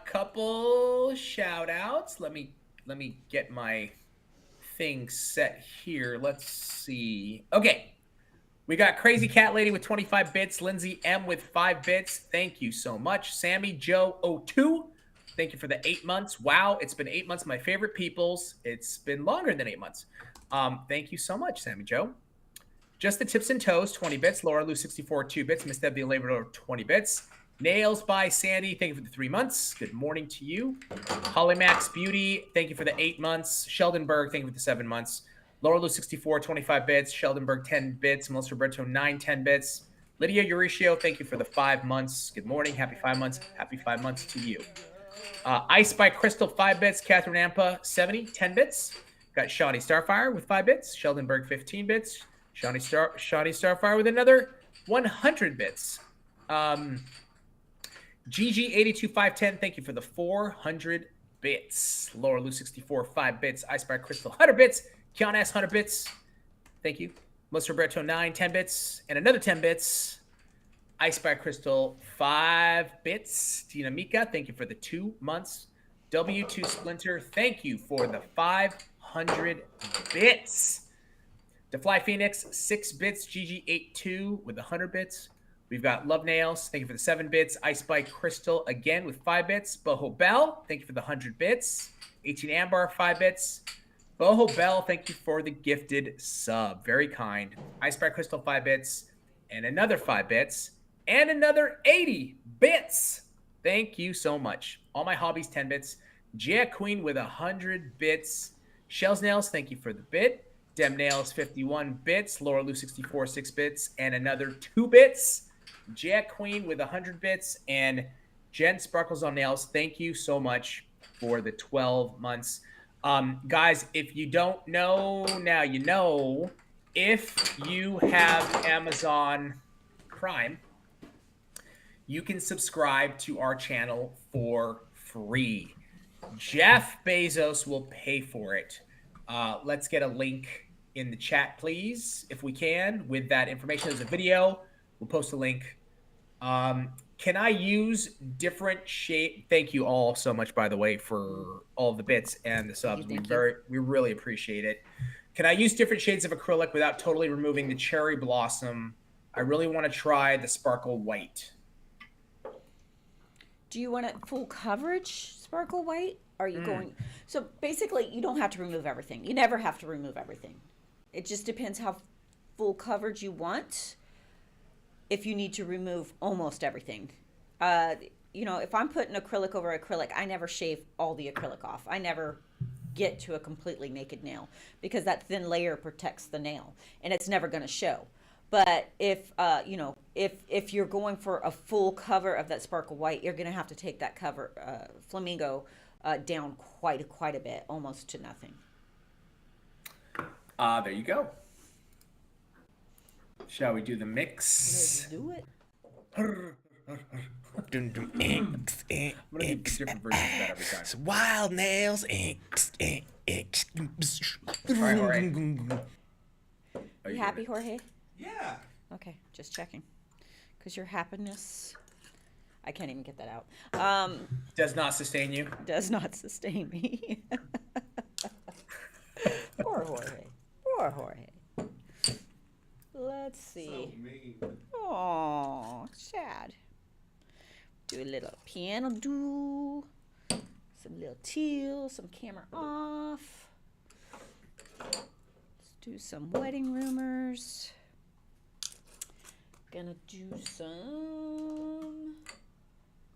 Couple shout outs. Let me get my thing set here. Let's see. Okay. We got Crazy Cat Lady with 25 bits. Lindsay M with 5 bits. Thank you so much. Sammy Joe 02. Thank you for the 8 months. Wow, it's been 8 months. My favorite peoples. It's been longer than 8 months. Thank you so much, Sammy Joe. Just the Tips and Toes, 20 bits. Laura Lou 64, 2 bits. Miss Deb the Labrador, 20 bits. Nails by Sandy, thank you for the 3 months. Good morning to you. Holly Max Beauty, thank you for the 8 months. Sheldonberg, thank you for the 7 months. Laura Lou 64, 25 bits. Sheldonberg, 10 bits. Melissa Roberto, 9, 10 bits. Lydia Euricio, thank you for the 5 months. Good morning. Happy 5 months. Happy 5 months to you. Ice by Crystal, 5 bits. Catherine Ampa, 70, 10 bits. Got Shawnee Starfire with 5 bits. Sheldonberg, 15 bits. Shawnee Starfire with another 100 bits. GG82510, thank you for the 400 bits. Laura Lou 64, 5 bits. Ice by Crystal, 100 bits. Kiana S, 100 bits. Thank you. Melissa Roberto, 9, 10 bits. And another 10 bits. Ice by Crystal, 5 bits. Tina Mika, thank you for the 2 months. W2 Splinter, thank you for the 500 bits. DeFly Phoenix, 6 bits. GG82 with 100 bits. We've got Love Nails, thank you for the 7 bits. Ice Spike Crystal, again with 5 bits. Boho Bell, thank you for the 100 bits. 18 Ambar, 5 bits. Boho Bell, thank you for the gifted sub. Very kind. Ice Spike Crystal, 5 bits. And another 5 bits. And another 80 bits. Thank you so much. All My Hobbies, 10 bits. Jack Queen with 100 bits. Shells Nails, thank you for the bit. Dem Nails, 51 bits. Laura Lou, 64, 6 bits. And another 2 bits. Jack Queen with 100 bits. And Jen Sparkles on Nails, thank you so much for the 12 months. Guys, if you don't know, now you know. If you have Amazon Prime, you can subscribe to our channel for free. Jeff Bezos will pay for it. Let's get a link in the chat, please, if we can, with that information. There's a video. We'll post a link. Can I use different shape? Thank you all so much, by the way, for all the bits and the subs. We really appreciate it. Can I use different shades of acrylic without totally removing the cherry blossom? I really want to try the sparkle white. Do you want it full coverage sparkle white? Are you going? So basically, you don't have to remove everything. You never have to remove everything. It just depends how full coverage you want. If you need to remove almost everything. If I'm putting acrylic over acrylic, I never shave all the acrylic off. I never get to a completely naked nail because that thin layer protects the nail and it's never going to show. But if you're going for a full cover of that sparkle white, you're going to have to take that cover flamingo down quite a bit, almost to nothing. There you go. Shall we do the mix? Let's do it. I'm gonna do different versions of that every time. Wild nails. All right. You happy, Jorge? Yeah. Okay, just checking. Because your happiness, I can't even get that out. Does not sustain you. Does not sustain me. Poor Jorge. Poor Jorge. Let's see. So mean. Oh, sad. Do a little piano do. Some little teal. Some camera off. Let's do some wedding rumors. Gonna do some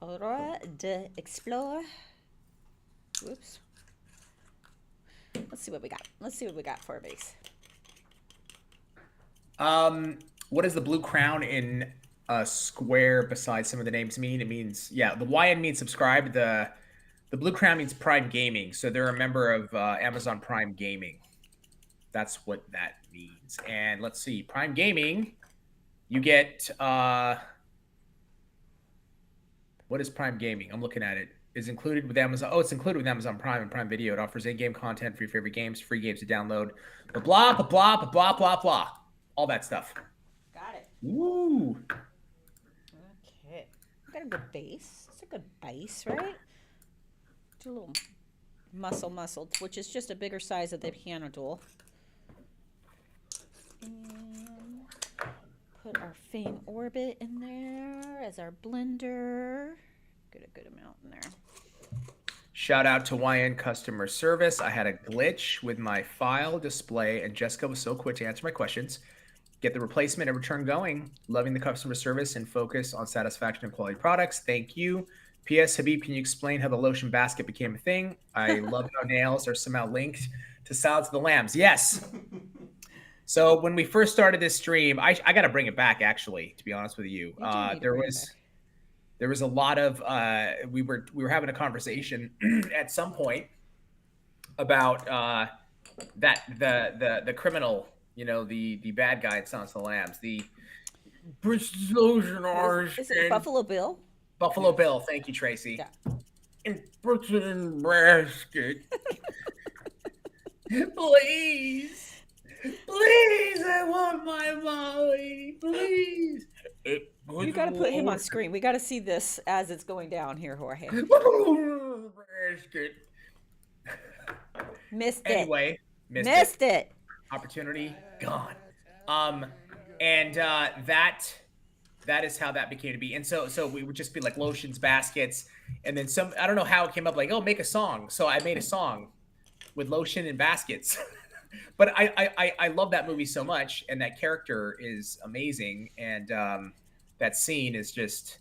Aurora de Explore. Whoops. Let's see what we got. Let's see what we got for a base. What does the blue crown in a square besides some of the names mean? It means, yeah, the YN means subscribe. The blue crown means Prime Gaming. So they're a member of Amazon Prime Gaming. That's what that means. And let's see, Prime Gaming, you get, what is Prime Gaming? I'm looking at it. Is included with Amazon. Oh, it's included with Amazon Prime and Prime Video. It offers in-game content for your favorite games, free games to download, blah, blah, blah, blah, blah, blah, blah. All that stuff. Got it. Woo. Okay. Got a good base. It's a good base, right? Do a little muscle, which is just a bigger size of the piano dual. And put our Fame Orbit in there as our blender. Get a good amount in there. Shout out to YN customer service. I had a glitch with my file display, and Jessica was so quick to answer my questions. Get the replacement and return going. Loving the customer service and focus on satisfaction and quality products. Thank you. P.S. Habib, can you explain how the Lotion basket became a thing? I love how nails are somehow linked to Salads of the Lambs. Yes. So when we first started this stream, I got to bring it back, actually, to be honest with you. There was a lot of we were having a conversation at some point about that the criminal, you know, the bad guy in Silence of the Lambs, the Is it Buffalo Bill? Buffalo Bill. Thank you, Tracy. Yeah. And puts it in basket. Please, I want my Molly. Please. You got to put him on screen. We got to see this as it's going down here, Jorge. Missed it. Anyway, missed it. Opportunity gone. And that is how that became to be. And so we would just be like Lotions, baskets, and then some. I don't know how it came up. Like, oh, make a song. So I made a song with Lotion and baskets. But I love that movie so much, and that character is amazing, and that scene is just,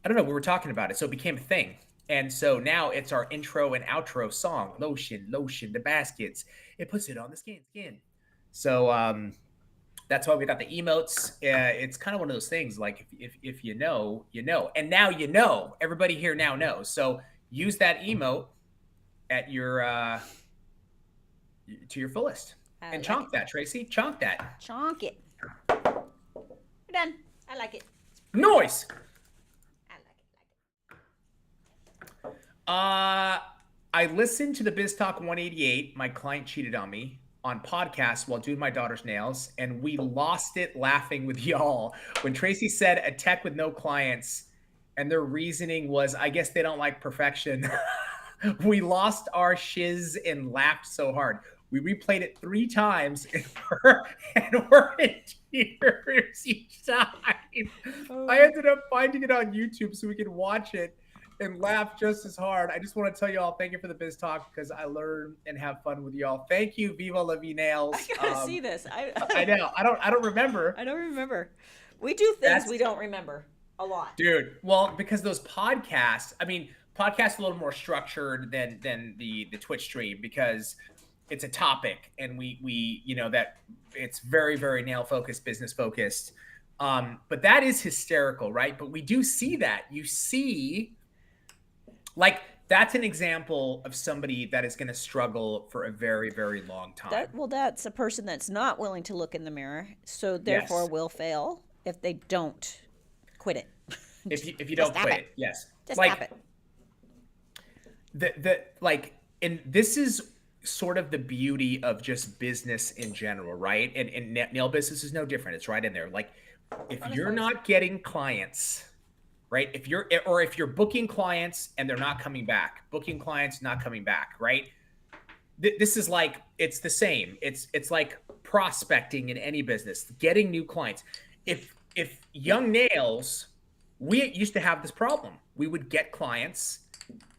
I don't know, we were talking about it, so it became a thing. And so now it's our intro and outro song, Lotion, the baskets. It puts it on the skin. So that's why we got the emotes. It's kind of one of those things, like if you know, you know. And now you know. Everybody here now knows. So use that emote at your to your fullest. And chonk that, Tracy. Chonk that. Chonk it. We're done. I like it. Noise. I I listened to the Biz Talk 188. My client cheated on me on podcast while doing my daughter's nails, and we lost it laughing with y'all when Tracy said a tech with no clients, and their reasoning was, I guess they don't like perfection. We lost our shiz and laughed so hard. We replayed it 3 times, and we're in tears each time. I ended up finding it on YouTube so we could watch it and laugh just as hard. I just want to tell you all, thank you for the Biz Talk, because I learn and have fun with y'all. Thank you, Viva La Vie Nails. I gotta see this. I know. I don't remember. I don't remember. We do things we don't remember a lot. Dude, well, because those podcasts, I mean, podcasts are a little more structured than the Twitch stream, because it's a topic, and we you know that it's very, very nail focused, business focused. But that is hysterical, right? But we do see that. You see, like, that's an example of somebody that is going to struggle for a very, very long time. That's a person that's not willing to look in the mirror, so therefore Yes. will fail if they don't quit it. If you don't stop quit it. it, yes. Just like, stop it. And this is sort of the beauty of just business in general, right? And nail business is no different. It's right in there. Like, if you're not getting clients, right? If you're booking clients and they're not coming back, right? This is like, it's the same. It's like prospecting in any business, getting new clients. If Young Nails, we used to have this problem. We would get clients,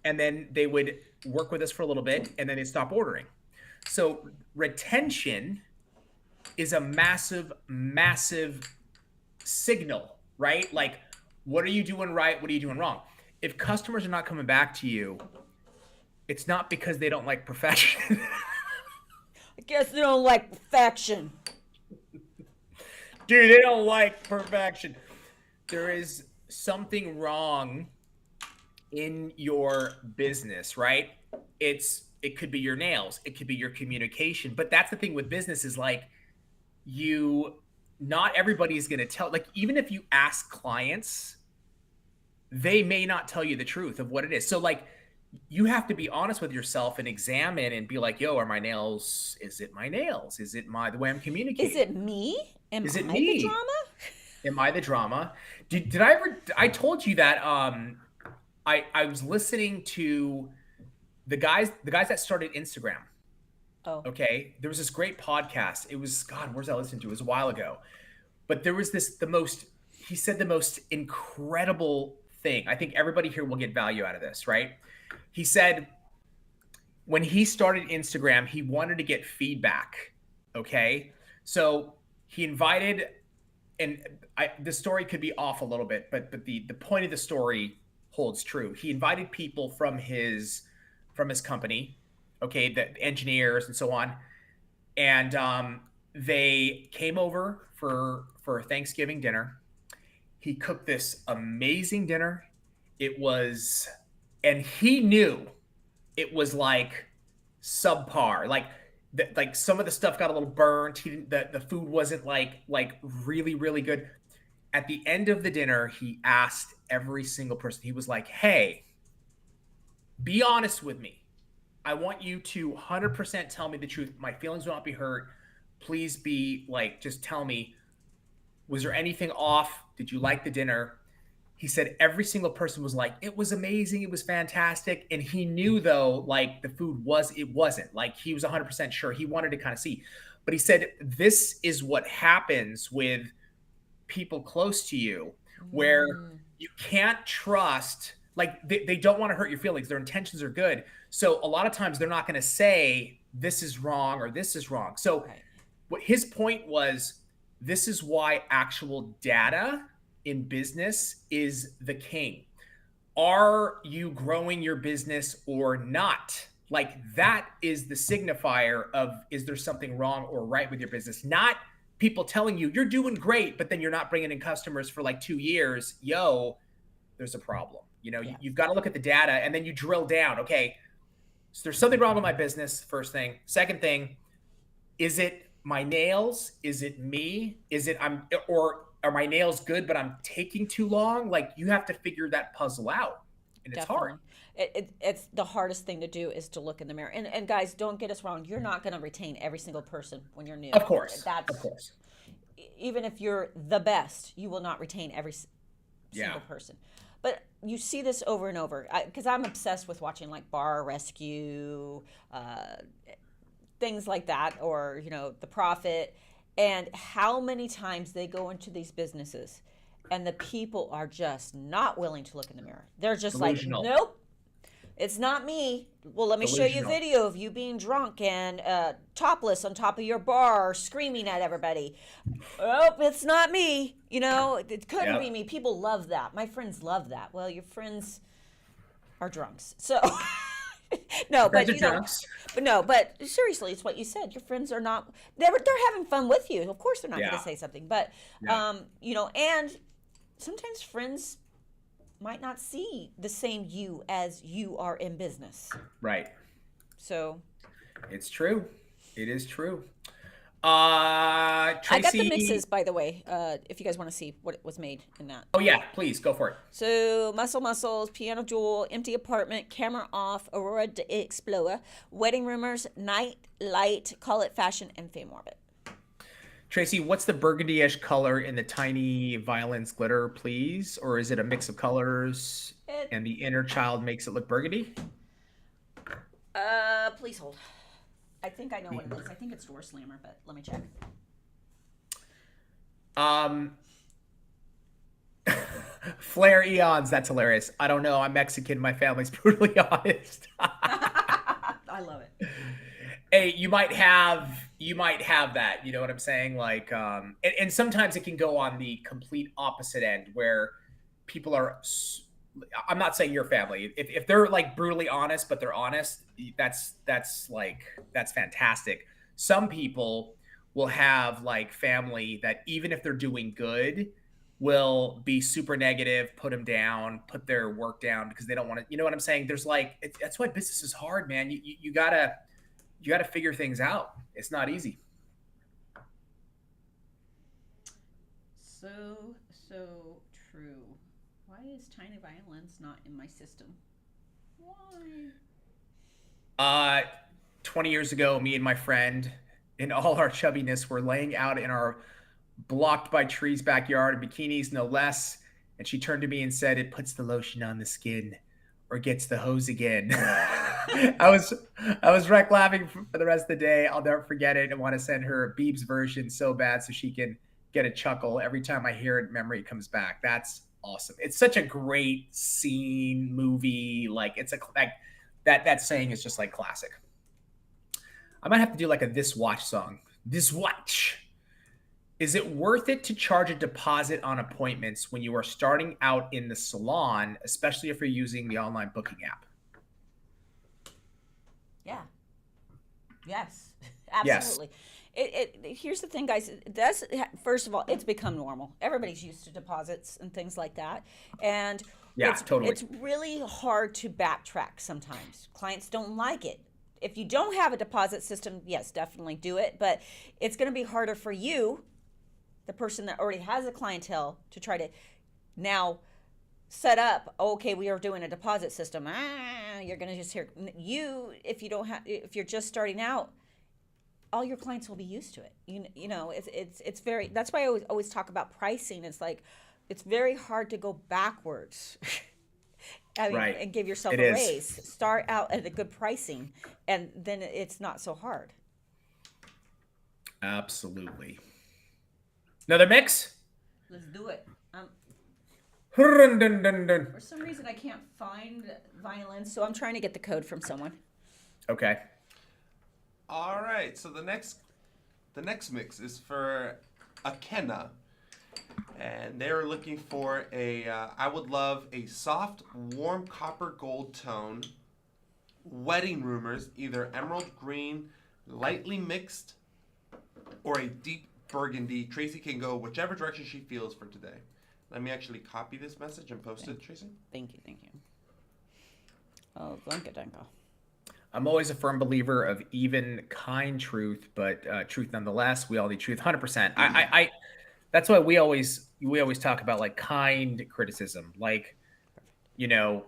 and then they would work with us for a little bit, and then they'd stop ordering. So retention is a massive, massive signal, right? Like, what are you doing right? What are you doing wrong? If customers are not coming back to you, It's not because they don't like perfection. I guess they don't like perfection. Dude, they don't like perfection. There is something wrong in your business, right? It could be your nails, it could be your communication, but that's the thing with business is like not everybody is going to tell, like, even if you ask clients, they may not tell you the truth of what it is. So like you have to be honest with yourself and examine and be like, yo, are my nails, is it my nails? Is it the way I'm communicating? Is it me? Is it I me? the drama? Am I the drama? Did I ever, I told you that I was listening to the guys that started Instagram. Oh. Okay. There was this great podcast. It was, God, where's that listening to? It was a while ago. But there was he said the most incredible thing. I think everybody here will get value out of this, right? He said when he started Instagram, he wanted to get feedback. Okay. So he invited, and the story could be off a little bit, but the point of the story holds true. He invited people from his company, okay, the engineers and so on, and they came over for Thanksgiving dinner. He cooked this amazing dinner. And he knew it was like subpar, like some of the stuff got a little burnt. The food wasn't like really, really good. At the end of the dinner, he asked every single person, he was like, hey, be honest with me. I want you to 100% tell me the truth. My feelings will not be hurt. Please be like, just tell me, was there anything off? Did you like the dinner? He said every single person was like, it was amazing. It was fantastic. And he knew though, like it wasn't like, he was 100% sure. He wanted to kind of see, but he said, this is what happens with people close to you where you can't trust, like they don't want to hurt your feelings. Their intentions are good. So a lot of times they're not going to say this is wrong or this is wrong. So what his point was, this is why actual data in business is the king. Are you growing your business or not? Like that is the signifier of, is there something wrong or right with your business? Not people telling you you're doing great, but then you're not bringing in customers for like 2 years. Yo, there's a problem. You know, you've got to look at the data and then you drill down. Okay, so there's something wrong with my business. First thing. Second thing, is it my nails? Is it me? Or are my nails good, but I'm taking too long? Like you have to figure that puzzle out, and it's hard. It's the hardest thing to do is to look in the mirror. And guys, don't get us wrong. You're not going to retain every single person when you're new. Of course. Of course. Even if you're the best, you will not retain every single person. But you see this over and over, because I'm obsessed with watching like Bar Rescue, things like that, or, you know, The Prophet, and how many times they go into these businesses and the people are just not willing to look in the mirror. They're just delusional. Like, nope, it's not me. Well, let me show you a video of you being drunk and topless on top of your bar, screaming at everybody. Oh, it's not me. You know, it couldn't be me. People love that. My friends love that. Well, your friends are drunks. So, no, but you know, but seriously, it's what you said. Your friends are not, they're having fun with you. Of course they're not going to say something, but, you know, and sometimes friends might not see the same you as you are in business. Right. So. It's true. It is true. Tracy, I got the mixes, by the way, if you guys want to see what was made in that. Oh, yeah, please, go for it. So, Muscles, Piano Jewel, Empty Apartment, Camera Off, Aurora de Explorer, Wedding Rumors, Night Light, Call It Fashion, and Fame Orbit. Tracy, what's the burgundy-ish color in the tiny violence glitter, please? Or is it a mix of colors and the inner child makes it look burgundy? Please hold. I think I know what it is. I think it's Door Slammer, but let me check. Flare Eons, that's hilarious. I don't know. I'm Mexican. My family's brutally honest. I love it. Hey, you might have that. You know what I'm saying? Like, and sometimes it can go on the complete opposite end where people are I'm not saying your family. If they're like brutally honest, but they're honest, that's fantastic. Some people will have like family that even if they're doing good, will be super negative, put them down, put their work down because they don't want to. You know what I'm saying? There's like that's why business is hard, man. You gotta figure things out. It's not easy. So true. Why is tiny violence not in my system? Why? 20 years ago, me and my friend, in all our chubbiness, were laying out in our blocked by trees backyard in bikinis, no less. And she turned to me and said, "It puts the lotion on the skin, or gets the hose again." I was wreck laughing for the rest of the day. I'll never forget it. I want to send her Beeb's version so bad so she can get a chuckle every time I hear it. Memory comes back. That's awesome. It's such a great scene, movie. Like it's like that saying is just like classic. I might have to do like a This Watch song. This watch. Is it worth it to charge a deposit on appointments when you are starting out in the salon, especially if you're using the online booking app? Yeah. Yes. Absolutely. Here's the thing, guys. That's first of all, it's become normal. Everybody's used to deposits and things like that, and totally. It's really hard to backtrack sometimes. Clients don't like it. If you don't have a deposit system, yes, definitely do it. But it's going to be harder for you, the person that already has a clientele, to try to now set up. Okay, we are doing a deposit system. You're going to just hear if you're just starting out. All your clients will be used to it. You know, it's very. That's why I always talk about pricing. It's like it's very hard to go backwards. I mean, and give yourself a raise. Start out at a good pricing, and then it's not so hard. Absolutely. Another mix? Let's do it. Dun, dun, dun. For some reason, I can't find violence, so I'm trying to get the code from someone. Okay. All right. So the next mix is for Akena. And they're looking for I would love a soft, warm copper gold tone, wedding rumors, either emerald green, lightly mixed, or a deep burgundy. Tracy can go whichever direction she feels for today. Let me actually copy this message and post it, Tracy. Thank you. Oh, danke. I'm always a firm believer of even kind truth, but truth nonetheless. We all need truth, 100%. I that's why we always talk about like kind criticism, like, you know,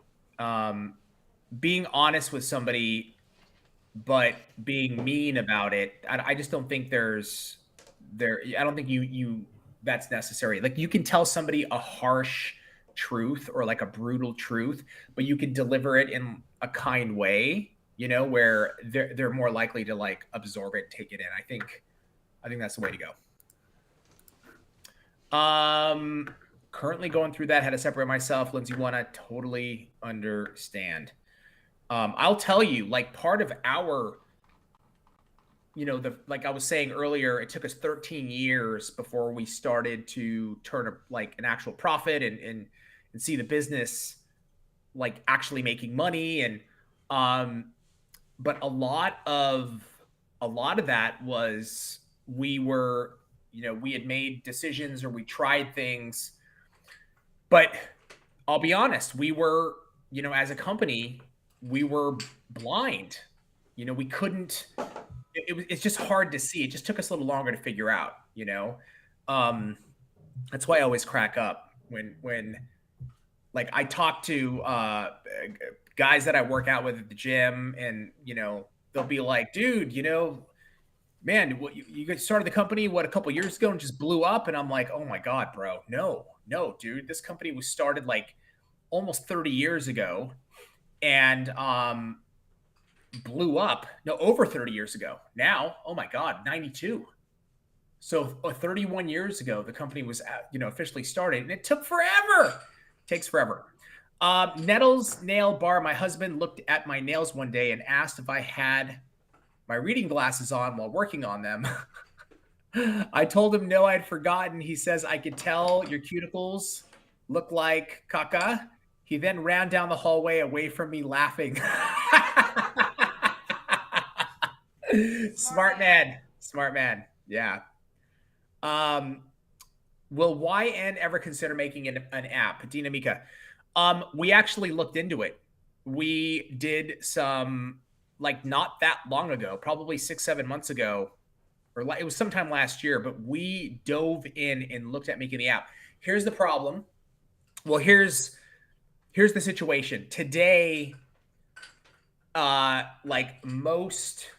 being honest with somebody, but being mean about it. I just don't think I don't think you that's necessary. Like you can tell somebody a harsh truth or like a brutal truth, but you can deliver it in a kind way, you know, where they're more likely to like absorb it, take it in. I think that's the way to go. Currently going through that, how to separate myself. Lindsay, wanna totally understand. I'll tell you, like part of our, you know, like I was saying earlier, it took us 13 years before we started to turn like an actual profit and see the business like actually making money. And, but a lot of that was we had made decisions or we tried things, but I'll be honest, we were, you know, as a company, we were blind, you know, we couldn't, it's just hard to see. It just took us a little longer to figure out, you know? That's why I always crack up when like I talk to guys that I work out with at the gym and, you know, they'll be like, dude, you know, man, you guys started the company, a couple years ago and just blew up. And I'm like, oh my God, bro. No, dude, this company was started like almost 30 years ago and blew up. No, over 30 years ago. Now, oh my God, 92. So 31 years ago, the company was, you know, officially started and it took forever. Takes forever. Nettles Nail Bar. My husband looked at my nails one day and asked if I had my reading glasses on while working on them. I told him no, I'd forgotten. He says, I could tell your cuticles look like caca. He then ran down the hallway away from me laughing. Smart man. Smart man. Yeah. Will YN ever consider making an app? Dinamika. We actually looked into it. We did some, like, not that long ago, probably 6-7 months ago, or it was sometime last year, but we dove in and looked at making the app. Here's the problem. Well, here's the situation. Today, like most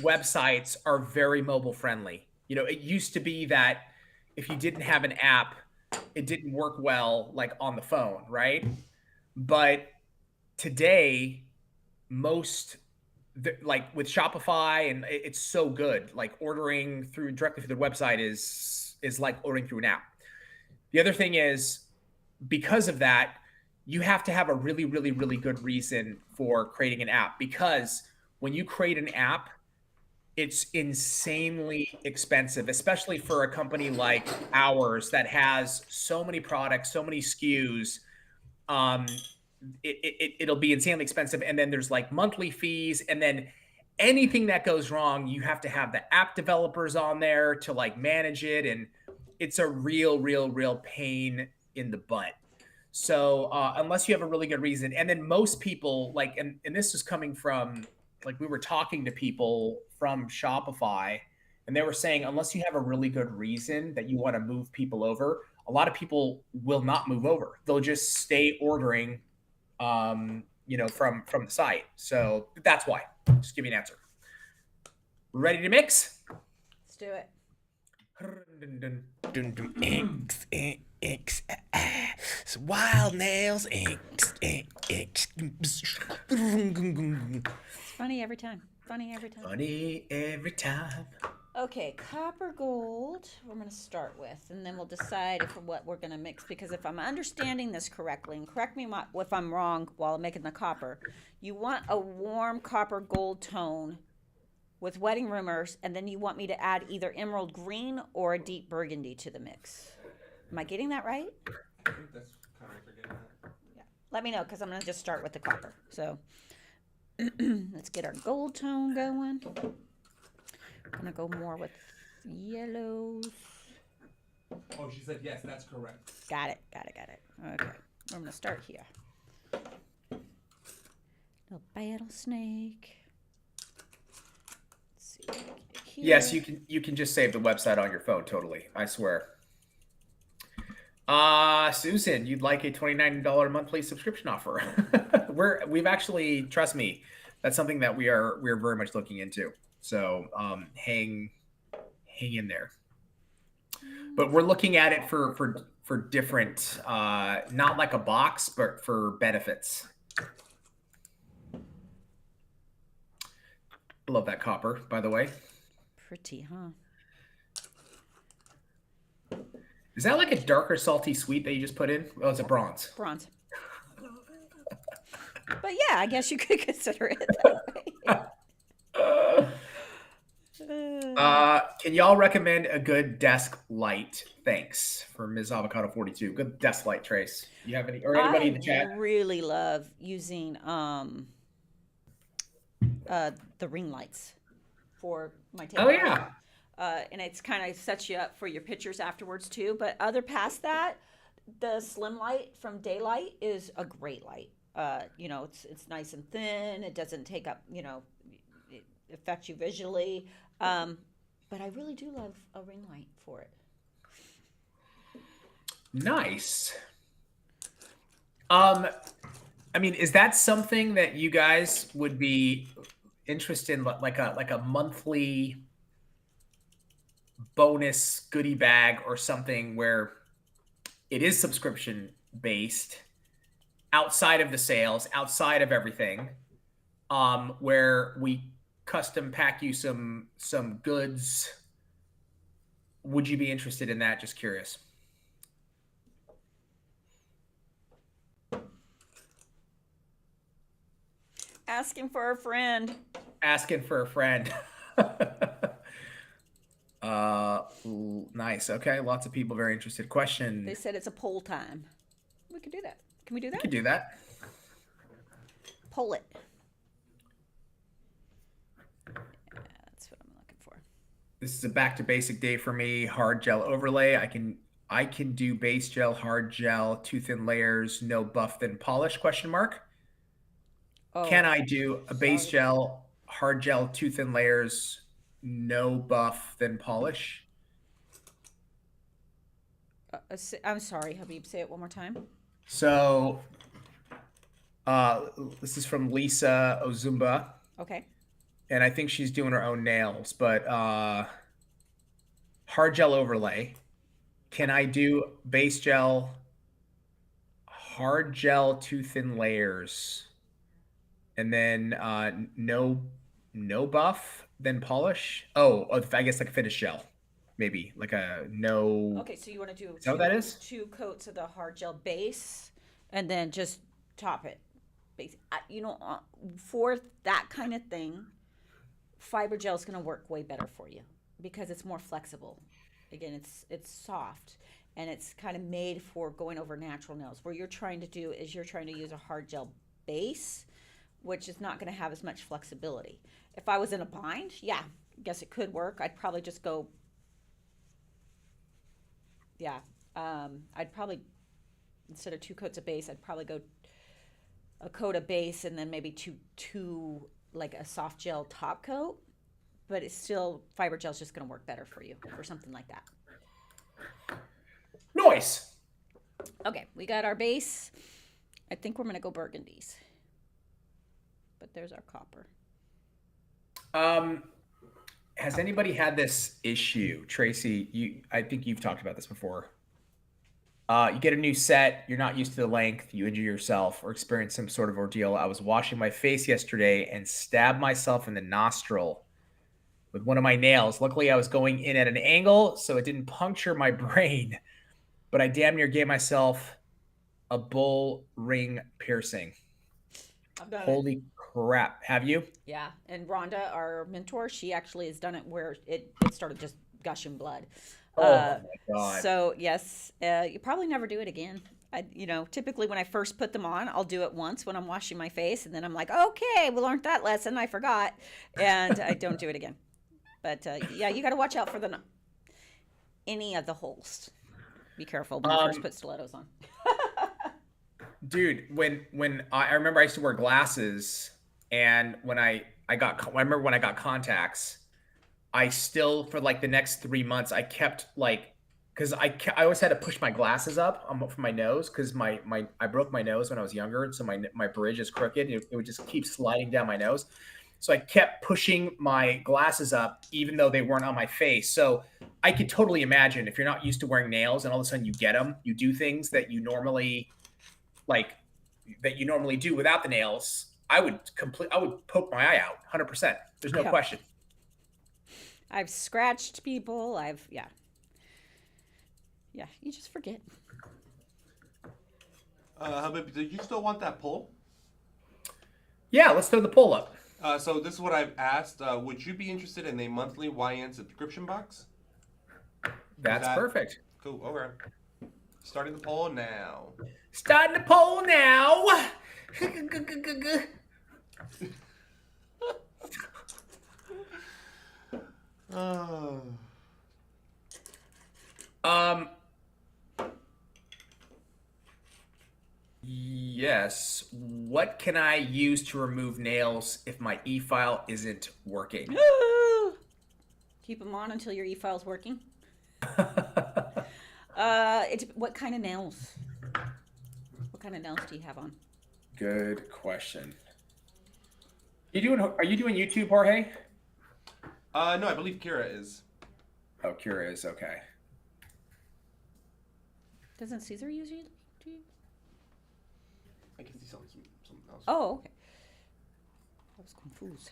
websites are very mobile friendly. You know, it used to be that if you didn't have an app, it didn't work well, like on the phone, right? But today, most like with Shopify, and it's so good. Like ordering directly through the website is like ordering through an app. The other thing is, because of that, you have to have a really, really, really good reason for creating an app, because when you create an app, it's insanely expensive, especially for a company like ours that has so many products, so many SKUs. It'll be insanely expensive. And then there's like monthly fees. And then anything that goes wrong, you have to have the app developers on there to like manage it. And it's a real pain in the butt. So unless you have a really good reason, and then most people like, and this is coming from, like, we were talking to people from Shopify, and they were saying, unless you have a really good reason that you want to move people over, a lot of people will not move over. They'll just stay ordering, you know, from the site. So that's why. Just give me an answer. Ready to mix? Let's do it. It's wild nails. It's funny every time. Funny every time. Funny every time. Okay, copper gold we're going to start with, and then we'll decide what we're going to mix, because if I'm understanding this correctly, and correct me if I'm wrong while I'm making the copper, you want a warm copper gold tone with wedding rumors, and then you want me to add either emerald green or a deep burgundy to the mix. Am I getting that right? I think that's kind of what they're getting at. Yeah. Let me know, because I'm going to just start with the copper. So let's get our gold tone going. I'm going to go more with yellows. Oh, she said yes, that's correct. Got it. Okay. I'm going to start here. Little battle snake. Let's see what we can get here. Yes, you can just save the website on your phone. Totally. I swear. Susan, you'd like a $29 monthly subscription offer. We've actually, trust me, that's something that we're very much looking into. So hang in there. But we're looking at it for different, not like a box, but for benefits. Love that copper, by the way. Pretty, huh? Is that like a darker salty sweet that you just put in? Oh, it's a bronze. Bronze. But yeah, I guess you could consider it that way. Can y'all recommend a good desk light? Thanks, for Ms. Avocado 42. Good desk light, Trace. You have any, or anybody in the chat? I really love using the ring lights for my table. Oh yeah. And it's kind of sets you up for your pictures afterwards too. But other past that, the slim light from Daylight is a great light. You know, it's nice and thin. It doesn't take up, you know, it affects you visually. But I really do love a ring light for it. Nice. I mean, is that something that you guys would be interested in, like a monthly bonus goodie bag or something where it is subscription based, outside of the sales, outside of everything, where we custom pack you some goods? Would you be interested in that? Just curious. Asking for a friend. Asking for a friend. Nice. Okay. Lots of people very interested. Question. They said it's a poll time. We could do that. Can we do You that? can do that. Pull it. Yeah, that's what I'm looking for. This is a back to basic day for me. Hard gel overlay. I can do base gel, hard gel, too thin layers, no buff then polish, question mark. Oh, Can I do a base sorry. gel, hard gel, too thin layers, no buff then polish? I'm sorry, Habib. Say it one more time. So this is from Lisa Ozumba, Okay. and I think she's doing her own nails, but hard gel overlay. Can I do base gel, hard gel, too thin layers, and then no buff, then polish? Oh, I guess like a finish gel, maybe like a no. Okay, so you want to do Is that what that is? 2 coats of the hard gel base, and then just top it. For that kind of thing, fiber gel is going to work way better for you because it's more flexible. Again, it's soft and it's kind of made for going over natural nails. What you're trying to do is you're trying to use a hard gel base, which is not going to have as much flexibility. If I was in a bind, yeah, I guess it could work. I'd probably just go, yeah, I'd probably, instead of 2 coats of base, I'd probably go a coat of base and then maybe two like a soft gel top coat. But it's still, fiber gel is just going to work better for you for something like that. Noise. Okay, we got our base. I think we're going to go burgundies. But there's our copper. Has anybody had this issue, Tracy? I think you've talked about this before. You get a new set, you're not used to the length, you injure yourself or experience some sort of ordeal. I was washing my face yesterday and stabbed myself in the nostril with one of my nails. Luckily, I was going in at an angle, so it didn't puncture my brain, but I damn near gave myself a bull ring piercing. I've done it. Holy crap. Have you? Yeah, and Rhonda, our mentor, she actually has done it where it started just gushing blood. Oh my God. So yes, you probably never do it again. Typically when I first put them on, I'll do it once when I'm washing my face, and then I'm like, okay, we learned that lesson. I forgot, and I don't do it again. But yeah, you got to watch out for any of the holes. Be careful when you first put stilettos on. Dude, when I remember I used to wear glasses, and when I remember when I got contacts, I still, for like the next 3 months, I kept like, because I always had to push my glasses up for my nose, because I broke my nose when I was younger, so my bridge is crooked. It would just keep sliding down my nose. So I kept pushing my glasses up, even though they weren't on my face. So I could totally imagine if you're not used to wearing nails and all of a sudden you get them, you do things that you normally do without the nails. I would poke my eye out 100%. There's no question. I've scratched people. Yeah, you just forget. Habib, do you still want that poll? Yeah, let's throw the poll up. So this is what I've asked. Would you be interested in a monthly YN subscription box? That's perfect. Cool. Okay. Starting the poll now. Starting the poll now. Yes. What can I use to remove nails if my e-file isn't working? Keep them on until your e-file's working. What kind of nails? What kind of nails do you have on? Good question. Are you doing YouTube, Jorge? No, I believe Kira is. Oh, Kira is, okay. Doesn't Caesar usually do you? I guess he's selling something else. Oh, okay. I was confused.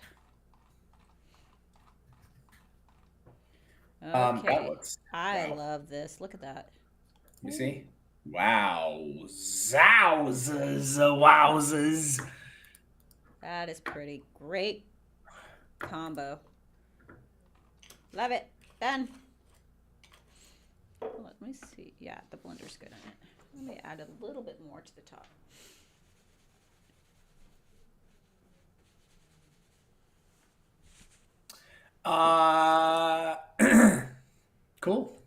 Okay. I love this. Look at that. You see? Wow. Zowzers. Wowzers. That is pretty. Great combo. Love it. Done. Let me see. Yeah, the blender's good on it. Let me add a little bit more to the top. Cool.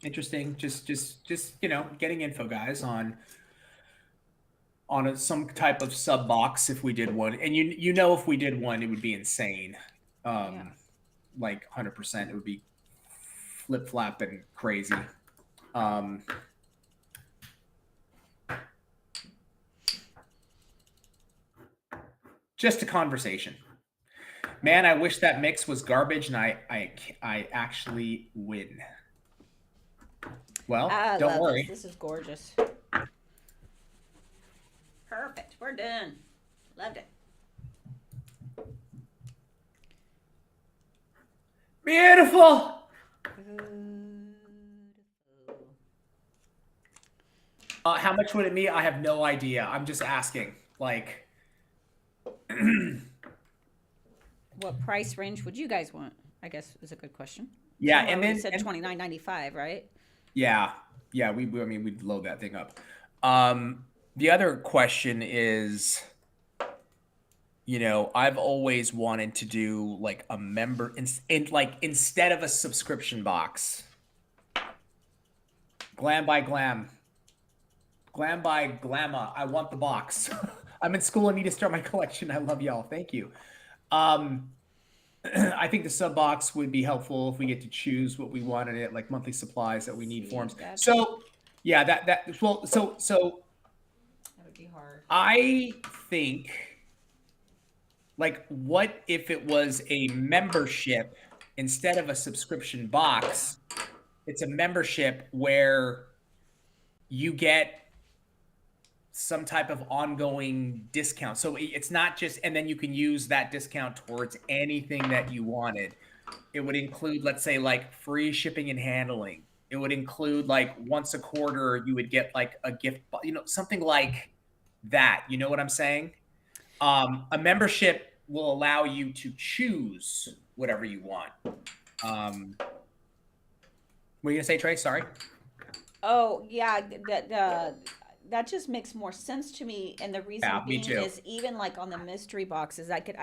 Interesting. Just getting info, guys, on some type of sub box if we did one, and if we did one, it would be insane. Like 100%, it would be flip flap and crazy. Just a conversation. Man, I wish that mix was garbage, and I actually win. Well, don't worry. This is gorgeous. Perfect. We're done. Loved it. Beautiful. How much would it be? I have no idea. I'm just asking. Like, what price range would you guys want? I guess is a good question. Yeah, Somewhere and then you said $29.95, right? Yeah. We'd load that thing up. The other question is, I've always wanted to do like a member instead of a subscription box. Glam by Glamma. I want the box. I'm in school. I need to start my collection. I love y'all. Thank you. I think the sub box would be helpful if we get to choose what we want in it, like monthly supplies that we need forms. So yeah, that would be hard. I think, like, what if it was a membership instead of a subscription box? It's a membership where you get some type of ongoing discount. So it's not just, and then you can use that discount towards anything that you wanted. It would include, let's say, like free shipping and handling. It would include like once a quarter, you would get like a gift, something like that. You know what I'm saying? A membership will allow you to choose whatever you want. What were you gonna say, Trey? Sorry. Oh yeah, that just makes more sense to me, and the reason being is even like on the mystery boxes, I could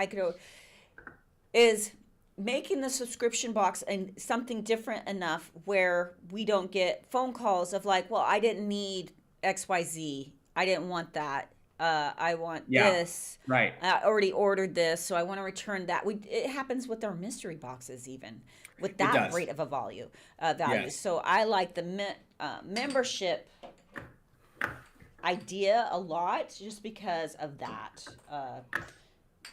is making the subscription box and something different enough where we don't get phone calls of like, well, I didn't need XYZ, I didn't want that. I want this. Right. I already ordered this, so I want to return that. It happens with our mystery boxes, even with that rate of a value. Yes. So I like the membership idea a lot, just because of that.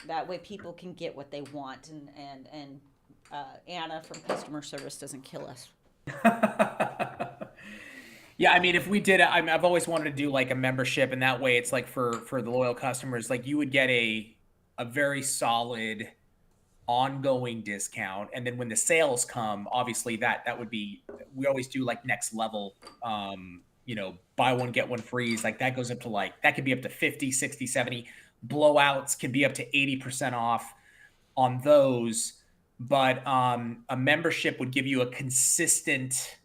That way, people can get what they want, and Anna from customer service doesn't kill us. Yeah, I mean, if we did, I've always wanted to do like a membership, and that way it's like for the loyal customers, like you would get a very solid ongoing discount, and then when the sales come, obviously that would be, we always do like next level, buy one get one free, like that goes up to like, that could be up to 50, 60, 70. Blowouts can be up to 80% off on those, but a membership would give you a consistent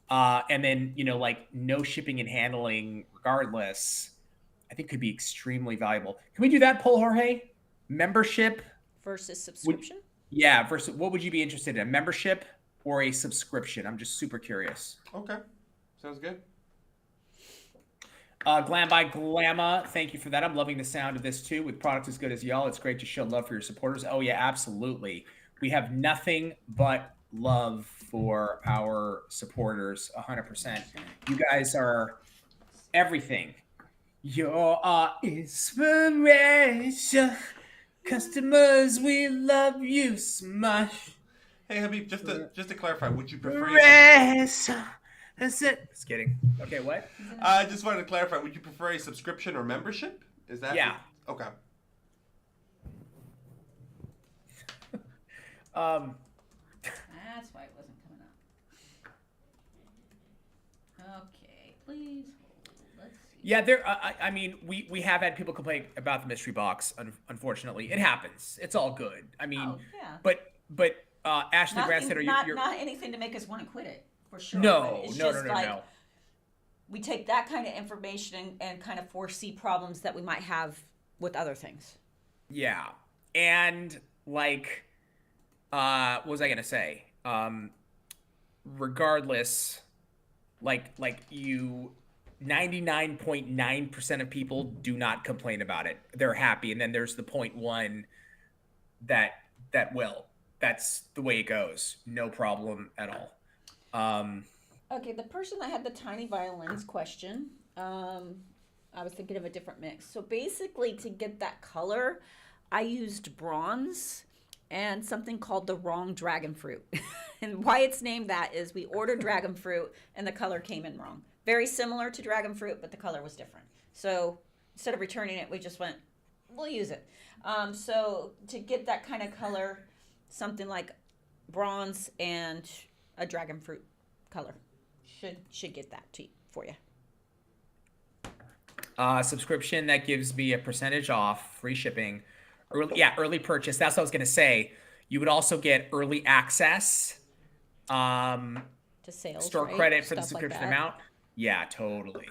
and then, like no shipping and handling regardless, I think could be extremely valuable. Can we do that poll, Jorge? Membership versus subscription? Versus what would you be interested in? A membership or a subscription? I'm just super curious. Okay. Sounds good. Glam by Glamma, thank you for that. I'm loving the sound of this too. With product as good as y'all, it's great to show love for your supporters. Oh yeah, absolutely. We have nothing but love for our supporters, 100%. You guys are everything. You're our inspiration. Customers, we love you so much. Hey, Habib, just to clarify, would you prefer? That's it. Just kidding. Okay, what? I just wanted to clarify. Would you prefer a subscription or membership? Is that? Yeah. Okay. That's why it wasn't coming up. Okay, please hold. Let's see. Yeah, I mean, we have had people complain about the mystery box. Unfortunately, it happens. It's all good. I mean, but Ashley Grant said, not anything to make us want to quit it, for sure. No, It's no. we take that kind of information and kind of foresee problems that we might have with other things. Yeah. And like, what was I gonna say? Regardless, like you 99.9% of people do not complain about it. They're happy. And then there's the 0.1 that will. That's the way it goes. No problem at all. Okay, the person that had the tiny violins question, I was thinking of a different mix. So basically, to get that color, I used bronze and something called the wrong dragon fruit. And why it's named that is we ordered dragon fruit and the color came in wrong. Very similar to dragon fruit, but the color was different. So instead of returning it, we just went, we'll use it. So to get that kind of color, something like bronze and a dragon fruit color should get that for you. Subscription that gives me a percentage off, free shipping, early purchase. That's what I was gonna say. You would also get early access, To sales, store right? credit for the Stuff like subscription that. amount. Yeah, totally.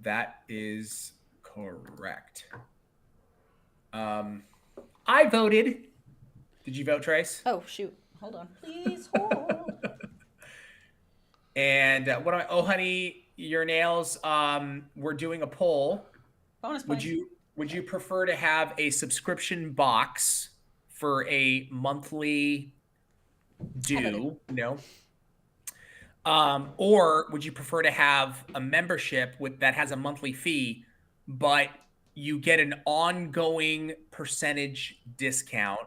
That is correct. I voted. Did you vote, Trace? Oh shoot! Hold on, please hold. And what do I? Oh, honey, your nails. We're doing a poll. Bonus Would points. you prefer to have a subscription box for a monthly due? No. Or would you prefer to have a membership that has a monthly fee, but you get an ongoing percentage discount,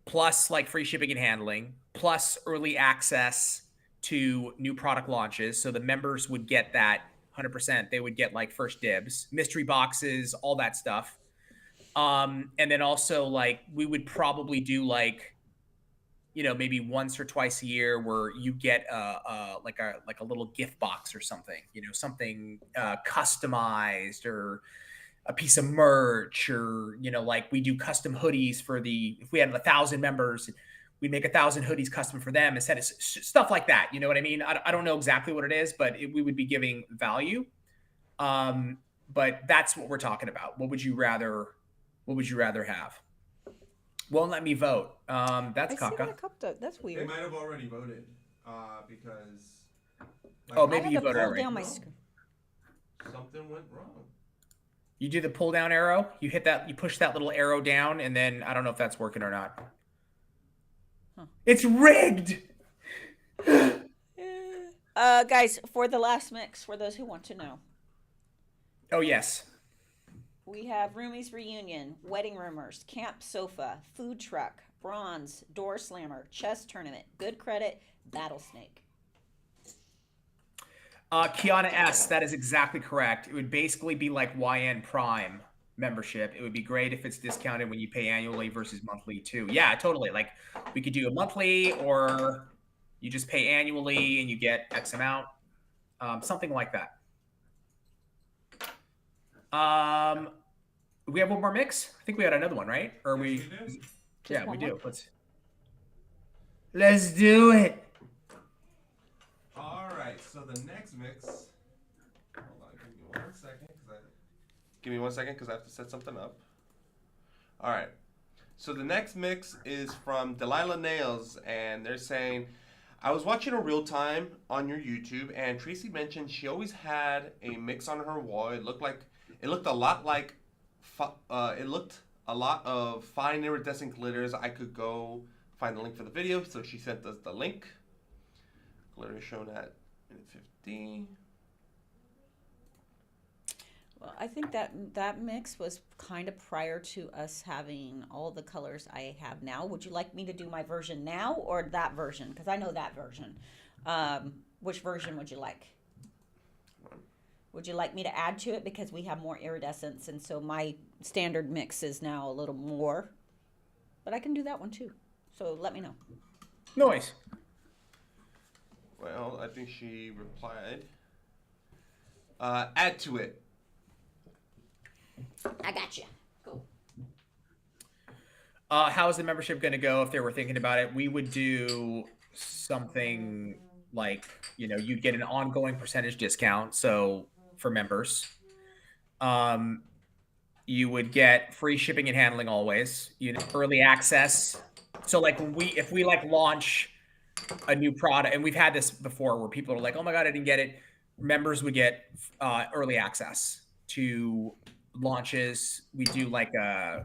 plus like free shipping and handling, plus early access to new product launches? So the members would get that 100%. They would get like first dibs, mystery boxes, all that stuff. And then also like we would probably do like, maybe once or twice a year where you get like a little gift box or something, something customized, or a piece of merch, or like we do custom hoodies if we had 1,000 members, we'd make 1,000 hoodies custom for them instead of stuff like that. You know what I mean? I don't know exactly what it is, but we would be giving value. But that's what we're talking about. What would you rather have? Won't let me vote. That's I see that a caca. couple. That's They weird. might have already voted because. Oh, I maybe had you to voted pull already. down my screen. Something went wrong. You do the pull down arrow. You hit that. You push that little arrow down, and then I don't know if that's working or not. Huh. It's rigged. Guys, for the last mix, for those who want to know, Oh yes. we have Roomies Reunion, Wedding Rumors, Camp Sofa, Food Truck, Bronze, Door Slammer, Chess Tournament, Good Credit, Battlesnake. Kiana S. That is exactly correct. It would basically be like YN Prime membership. It would be great if it's discounted when you pay annually versus monthly too. Yeah, totally. Like we could do a monthly, or you just pay annually and you get X amount, something like that. We have one more mix. I think we had another one, right? Or Yes, we? do. Yeah, we one do. more? Let's do it. All right. So the next mix. Hold on. Give me 1 second, Give me 1 second because I have to set something up. All right. So the next mix is from Delilah Nails, and they're saying, I was watching a real time on your YouTube, and Tracy mentioned she always had a mix on her wall. It looked a lot like of fine iridescent glitters. I could go find the link for the video, so she sent us the link. Glitter is shown at minute 50. Well, I think that mix was kind of prior to us having all the colors I have now. Would you like me to do my version now or that version? Because I know that version. Which version would you like? Would you like me to add to it because we have more iridescence, and so my standard mix is now a little more? But I can do that one too. So let me know. Noise. Well, I think she replied, add to it. I got you. Cool. How is the membership going to go if they were thinking about it? We would do something like, you'd get an ongoing percentage discount. So for members, you would get free shipping and handling always, early access. So like if we like launch a new product, and we've had this before where people are like, oh my God, I didn't get it. Members would get early access to launches. We do like an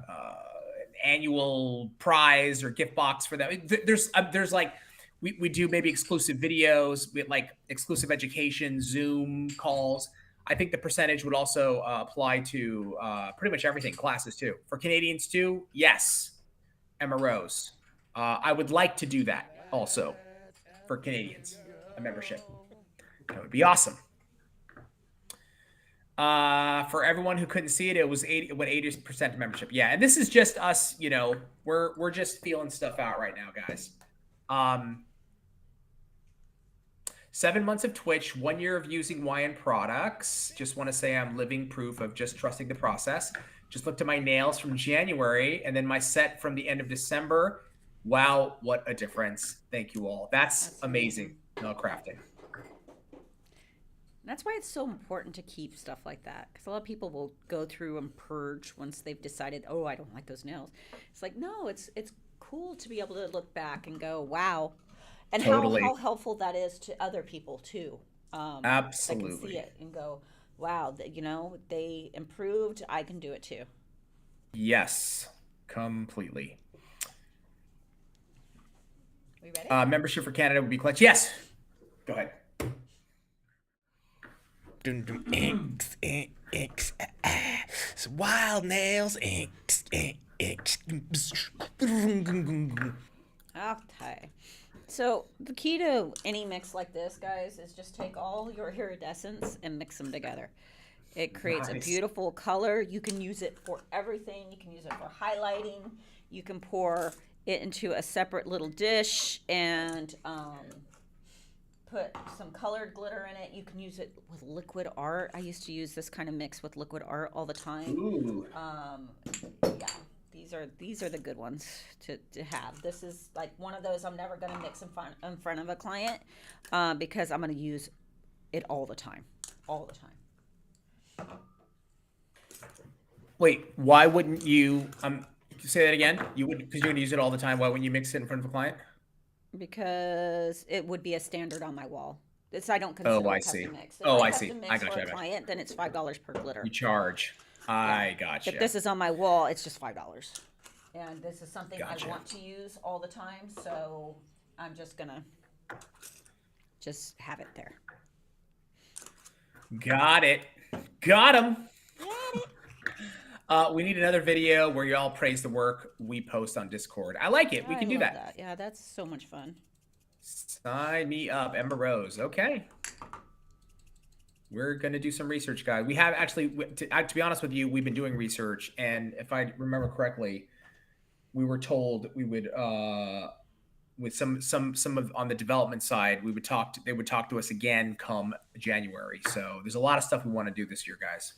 annual prize or gift box for them. There's like, we do maybe exclusive videos, with like exclusive education, Zoom calls. I think the percentage would also apply to pretty much everything, classes too. For Canadians too, yes, Emma Rose. I would like to do that also for Canadians, a membership. That would be awesome. For everyone who couldn't see it, it was 80% membership. Yeah, and this is just us, we're just feeling stuff out right now, guys. 7 months of Twitch, 1 year of using YN products. Just want to say I'm living proof of just trusting the process. Just looked at my nails from January and then my set from the end of December. Wow, what a difference. Thank you all. That's amazing. Nail crafting. That's why it's so important to keep stuff like that, because a lot of people will go through and purge once they've decided, oh, I don't like those nails. It's like, no, it's cool to be able to look back and go, wow. And Totally. how helpful that is to other people too. Absolutely. They can see it and go, wow, they improved. I can do it too. Yes, completely. We ready? Membership for Canada would be clutch. Yes. Go ahead. It's wild nails. Okay. So the key to any mix like this, guys, is just take all your iridescents and mix them together. It creates a beautiful color. You can use it for everything. You can use it for highlighting. You can pour it into a separate little dish and put some colored glitter in it. You can use it with liquid art. I used to use this kind of mix with liquid art all the time. Ooh. Yeah. These are the good ones to have. This is like one of those I'm never going to mix in front of a client because I'm going to use it all the time. All the time. Wait, why wouldn't you say that again? You would, because you're going to use it all the time. Why wouldn't you mix it in front of a client? Because it would be a standard on my wall. I don't consider Oh, I a custom see. mix. If Oh, I custom see. mix I got for you. a client, then it's $5 per glitter. You charge. I gotcha. If this is on my wall, it's just $5. And this is something Gotcha. I want to use all the time, so I'm just gonna have it there. Got it. Got him. We need another video where y'all praise the work we post on Discord. I like it. We can do love that. Yeah, that's so much fun. Sign me up, Emma Rose. Okay. We're going to do some research, guys. We have actually, to be honest with you, we've been doing research. And if I remember correctly, we were told we would, with some of on the development side, they would talk to us again come January. So there's a lot of stuff we want to do this year, guys.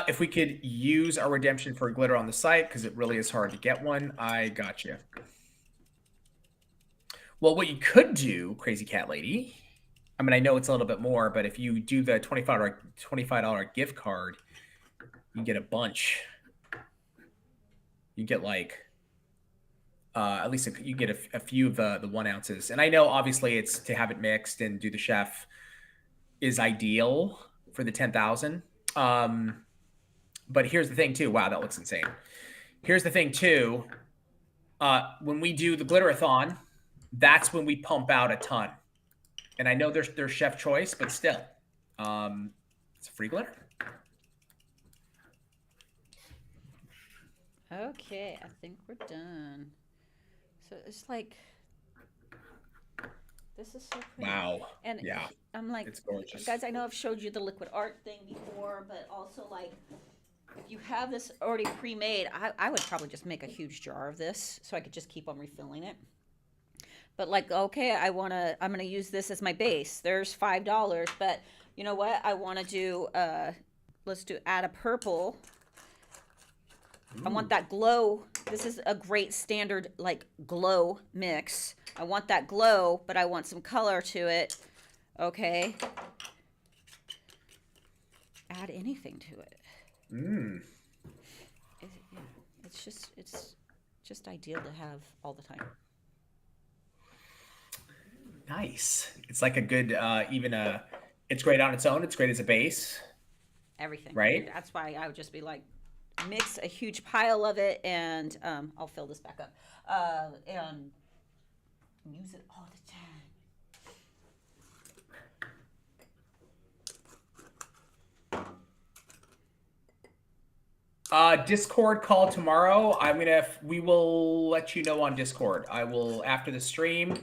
If we could use our redemption for glitter on the site, because it really is hard to get one. I got you. Well, what you could do, Crazy Cat Lady, I mean, I know it's a little bit more, but if you do the $25 gift card, you get a bunch. You get like, at least you get a few of the 1 ounces. And I know obviously it's to have it mixed and do the chef is ideal for the 10,000. But here's the thing too. Wow, that looks insane. Here's the thing too. When we do the Glitterathon, that's when we pump out a ton. And I know there's chef choice, but still, it's a free glitter. Okay, I think we're done. So it's like, this is so pretty. Wow. And yeah, I'm like, it's gorgeous. Guys, I know I've showed you the liquid art thing before, but also like, if you have this already pre-made, I would probably just make a huge jar of this so I could just keep on refilling it. But like, okay, I'm gonna use this as my base. There's $5, but you know what? I want to do, let's add a purple I want that glow. This is a great standard like glow mix. I want that glow, but I want some color to it. Okay. Add anything to it. Mm. Yeah, it's just ideal to have all the time. Nice. It's like a good, it's great on its own. It's great as a base. Everything. Right. And that's why I would just be like, mix a huge pile of it, and I'll fill this back up, and use it all the time. Discord call tomorrow. We will let you know on Discord. I will, after the stream,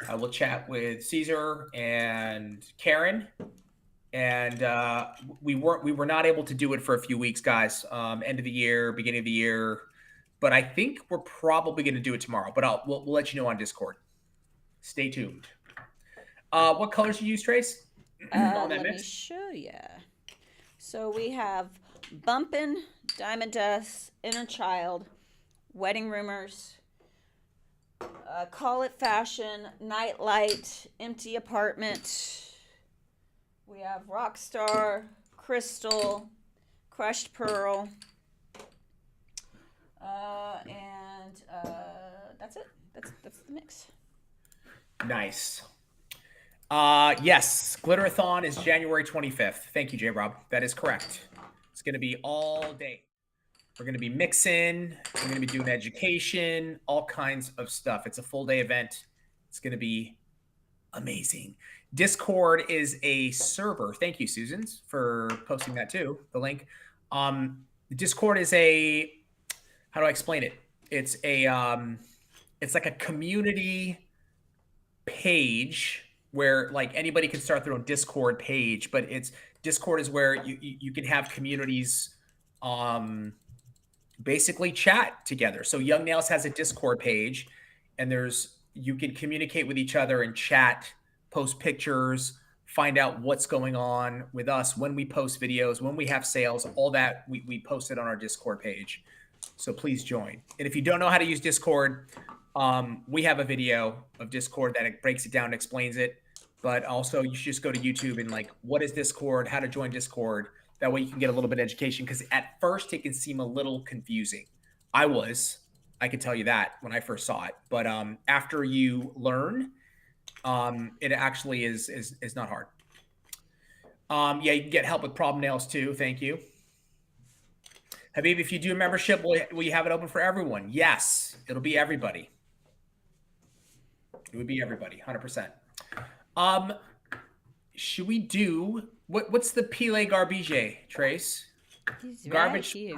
I will chat with Caesar and Karen. And we were not able to do it for a few weeks, guys. End of the year, beginning of the year. But I think we're probably going to do it tomorrow. But we'll let you know on Discord. Stay tuned. What colors do you use, Trace? Let me show you. So we have Bumpin', Diamond Dust, Inner Child, Wedding Rumors, Call It Fashion, Nightlight, Empty Apartment. We have Rockstar, Crystal, Crushed Pearl, and that's it. That's the mix. Nice. Yes, Gliterathon is January 25th. Thank you, J-Rob. That is correct. It's going to be all day. We're going to be mixing. We're going to be doing education, all kinds of stuff. It's a full day event. It's going to be amazing. Discord is a server. Thank you, Susan, for posting that too, the link. Discord is how do I explain it? It's it's like a community page where like anybody can start their own Discord page, but Discord is where you can have communities basically chat together. So Young Nails has a Discord page, and you can communicate with each other and chat, post pictures, find out what's going on with us when we post videos, when we have sales, all that we post it on our Discord page. So please join. And if you don't know how to use Discord, we have a video of Discord that it breaks it down and explains it. But also you should just go to YouTube and like, what is Discord? How to join Discord? That way you can get a little bit of education, because at first it can seem a little confusing. I can tell you that when I first saw it. But after you learn, it actually is not hard. Yeah, you can get help with problem nails too. Thank you. Habib, if you do a membership, will you have it open for everyone? Yes, it'll be everybody. It would be everybody, 100%. Should we do what's the Pile Garbage, Trace? Garbage. Right.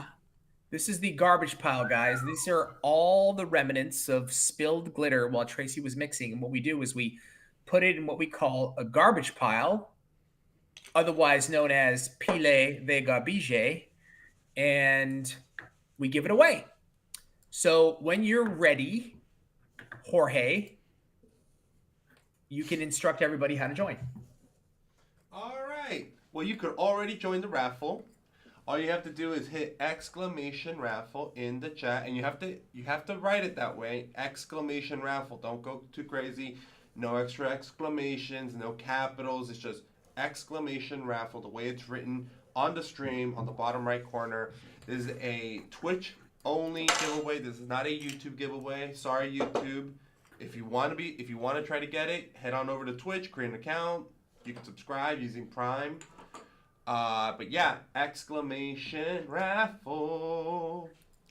This is the garbage pile, guys. These are all the remnants of spilled glitter while Tracy was mixing. And what we do is we put it in what we call a garbage pile, otherwise known as Pile de Garbage, and we give it away. So when you're ready, Jorge, you can instruct everybody how to join. All right. Well, you could already join the raffle. All you have to do is hit !raffle in the chat, and you have to write it that way, !raffle. Don't go too crazy. No extra exclamations, no capitals. It's just !raffle, the way it's written on the stream on the bottom right corner. This is a Twitch only giveaway. This is not a YouTube giveaway. Sorry, YouTube. If you want to try to get it, head on over to Twitch, create an account. You can subscribe using Prime. But yeah, !raffle.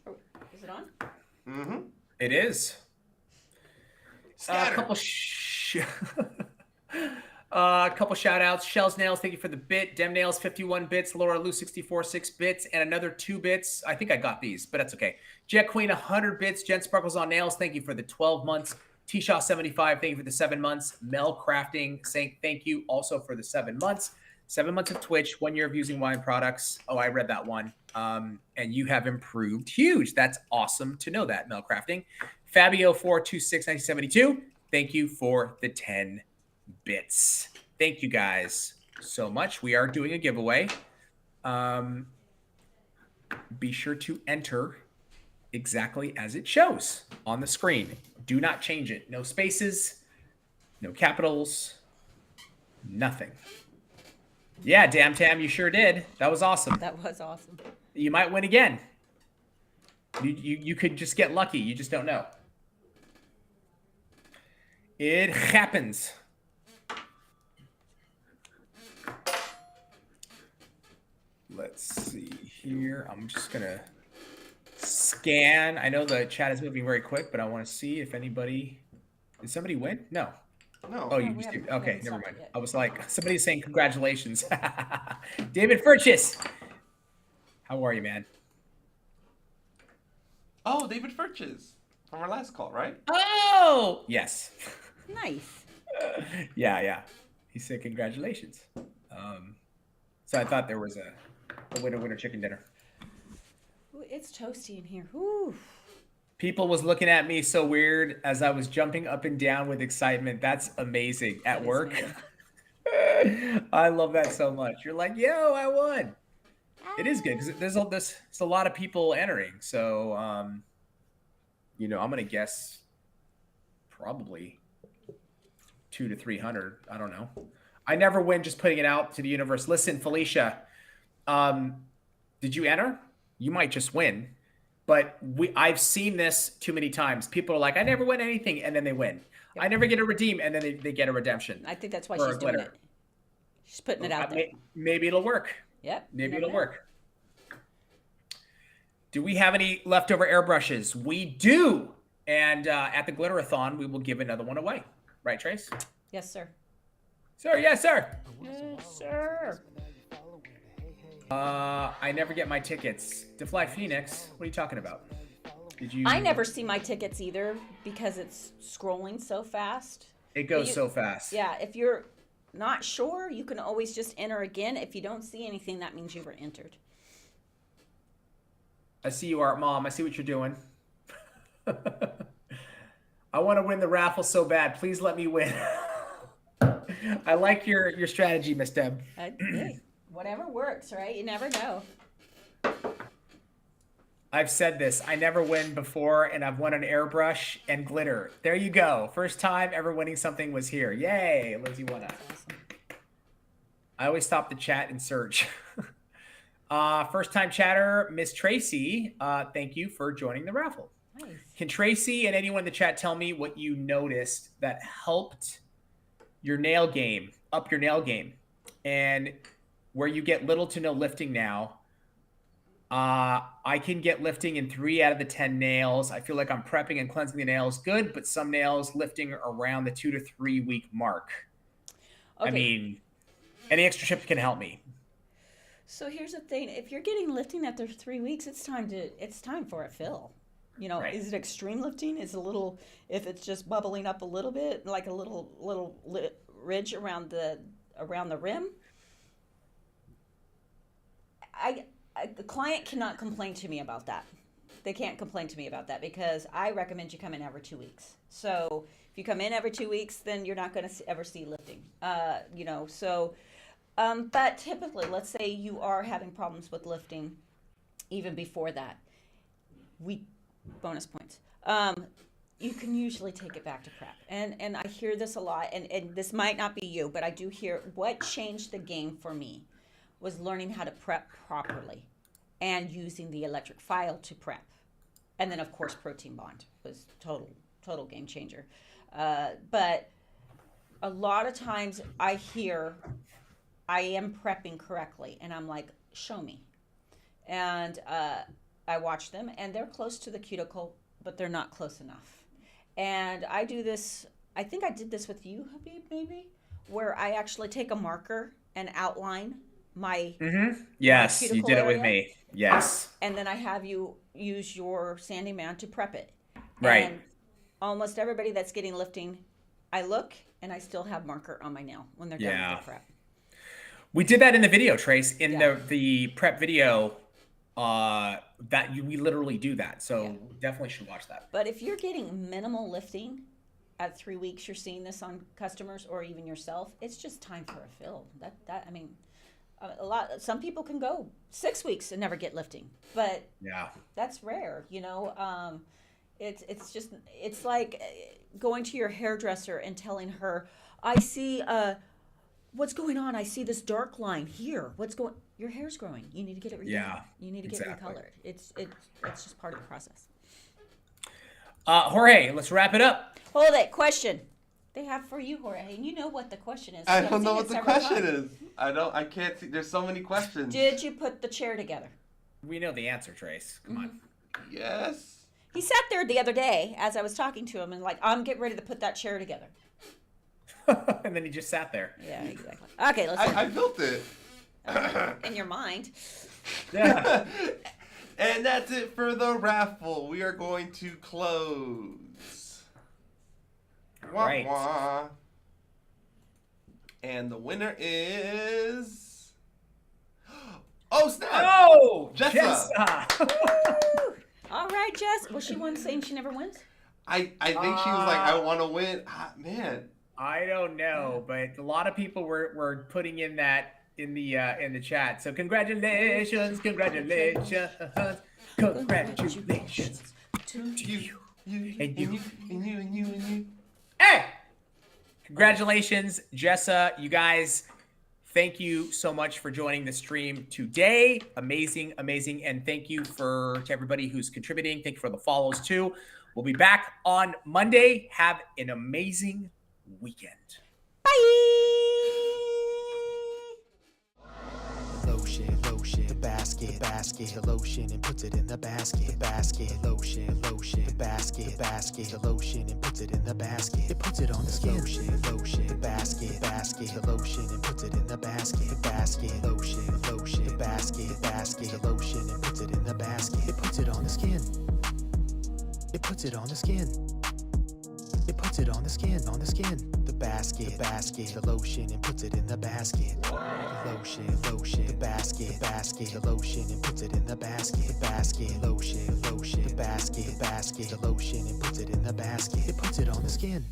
Oh, is it on? Mm-hmm. It is. Scatter. A couple shout outs. Shells Nails, thank you for the bit. Dem Nails, 51 bits. Laura Lou, 64, 6 bits. And another 2 bits. I think I got these, but that's okay. Jet Queen, 100 bits. Jen Sparkles on Nails, thank you for the 12 months. T-Shaw, 75, thank you for the 7 months. Mel Crafting, saying thank you also for the 7 months. 7 months of Twitch, 1 year of using wine products. Oh, I read that one. And you have improved huge. That's awesome to know that, Mel Crafting. Fabio 426 1972, thank you for the 10 bits. Thank you guys so much. We are doing a giveaway. Be sure to enter exactly as it shows on the screen. Do not change it. No spaces, no capitals, nothing. Yeah, Damn Tam, you sure did. That was awesome. That was awesome. You might win again. You could just get lucky. You just don't know. It happens. Let's see here. I'm just going to scan. I know the chat is moving very quick, but I want to see if anybody... Did somebody win? No. No. Oh, you we just haven't- did. we Okay, haven't never stopped mind. it yet. I was like, somebody's saying congratulations. David Furchess. How are you, man? Oh, David Furches from our last call, right? Oh, yes. Nice. Yeah. He said congratulations. So I thought there was a winner chicken dinner. Ooh, it's toasty in here. Ooh. People was looking at me so weird as I was jumping up and down with excitement. That's amazing. At That is work. amazing. I love that so much. You're like, yo, I won. It is good because there's a lot of people entering. So, I'm going to guess probably 200 to 300. I don't know. I never win just putting it out to the universe. Listen, Felicia, did you enter? You might just win. But I've seen this too many times. People are like, I never win anything, and then they win. Yep. I never get a redeem, and then they get a redemption. I think that's why Or a she's doing glitter. it. She's putting it out there. Maybe it'll work. Yep. Maybe you it'll never know. work. Do we have any leftover airbrushes? We do. And at the Glitterathon, we will give another one away. Right, Trace? Yes, sir. Sir, yes, sir. Yes, sir. I never get my tickets. To Fly Phoenix, what are you talking about? Did you? I never see my tickets either because it's scrolling so fast. It goes you- so fast. Yeah, if you're not sure, you can always just enter again. If you don't see anything, that means you were entered. I see you, Art Mom. I see what you're doing. I want to win the raffle so bad. Please let me win. I like your strategy, Miss Deb. Hey, whatever works, right? You never know. I've said this. I never win before, and I've won an airbrush and glitter. There you go. First time ever winning something was here. Yay, Lindsay won it. Awesome. I always stop the chat and search. First time chatter, Miss Tracy. Thank you for joining the raffle. Nice. Can Tracy and anyone in the chat tell me what you noticed that helped your nail game, up your nail game, and where you get little to no lifting now? I can get lifting in 3 out of the 10 nails. I feel like I'm prepping and cleansing the nails good, but some nails lifting around the 2 to 3 week mark. Okay. I mean, any extra tips can help me. So here's the thing: if you're getting lifting after 3 weeks, it's time for a fill. Right. Is it extreme lifting? Is a little, if it's just bubbling up a little bit, like a little ridge around the rim. The client cannot complain to me about that. They can't complain to me about that because I recommend you come in every 2 weeks. So if you come in every 2 weeks, then you're not going to ever see lifting. But typically, let's say you are having problems with lifting even before that. Bonus points. You can usually take it back to prep. And I hear this a lot, and this might not be you, but I do hear what changed the game for me was learning how to prep properly and using the electric file to prep. And then, of course, Protein Bond was total game changer. But a lot of times I hear I am prepping correctly, and I'm like, show me. And I watch them, and they're close to the cuticle, but they're not close enough. And I do this, I think I did this with you, Habib, maybe, where I actually take a marker and outline my, Yes, you cuticle did it with area? me. Yes. and then I have you use your sanding man to prep it. Right. And almost everybody that's getting lifting, I look, and I still have marker on my nail when they're done Yeah. with the prep. We did that in the video, Trace. In Yeah. the prep video, we literally do that. So Yeah. definitely should watch that. But if you're getting minimal lifting at 3 weeks, you're seeing this on customers or even yourself, it's just time for a fill. Some people can go 6 weeks and never get lifting, but Yeah. that's rare, it's like going to your hairdresser and telling her, I see what's going on, I see this dark line here, your hair's growing, you need to get it redone. Yeah, You need to get exactly. recolored. It's just part of the process. Jorge, let's wrap it up. Hold it. Question they have for you, Jorge, and you know what the question is. I You've don't know seen what it the several question times. is. I can't see. There's so many questions. Did you put the chair together? We know the answer, Trace. Come on. Yes. He sat there the other day as I was talking to him and like, I'm getting ready to put that chair together. And then he just sat there. Yeah, exactly. Okay, let's I built it. in your mind. Yeah. And that's it for the raffle. We are going to close. Wah, Right. wah. And the winner is. Oh, snap! Oh, Jessa. Jessa. All right, Jess. Was she one saying she never wins? I think she was like, I want to win. Man. I don't know, but a lot of people were putting in that in the chat. So congratulations to You. And you. And you. Hey! Congratulations, Jessa. You guys, thank you so much for joining the stream today. Amazing. And thank you to everybody who's contributing. Thank you for the follows too. We'll be back on Monday. Have an amazing weekend. Lotion, the basket, the lotion and puts it in the basket, lotion, the basket, the lotion and puts it in the basket. It puts it on the skin. Lotion, the basket, the lotion and puts it in the basket, lotion, the basket, the lotion and puts it in the basket. It puts it on the skin. It puts it on the skin. It puts it on the skin, The basket, the lotion and puts it in the basket. Lotion, the basket, the lotion and puts it in the basket. Lotion, the basket, the lotion and puts it in the basket. It puts it on the skin.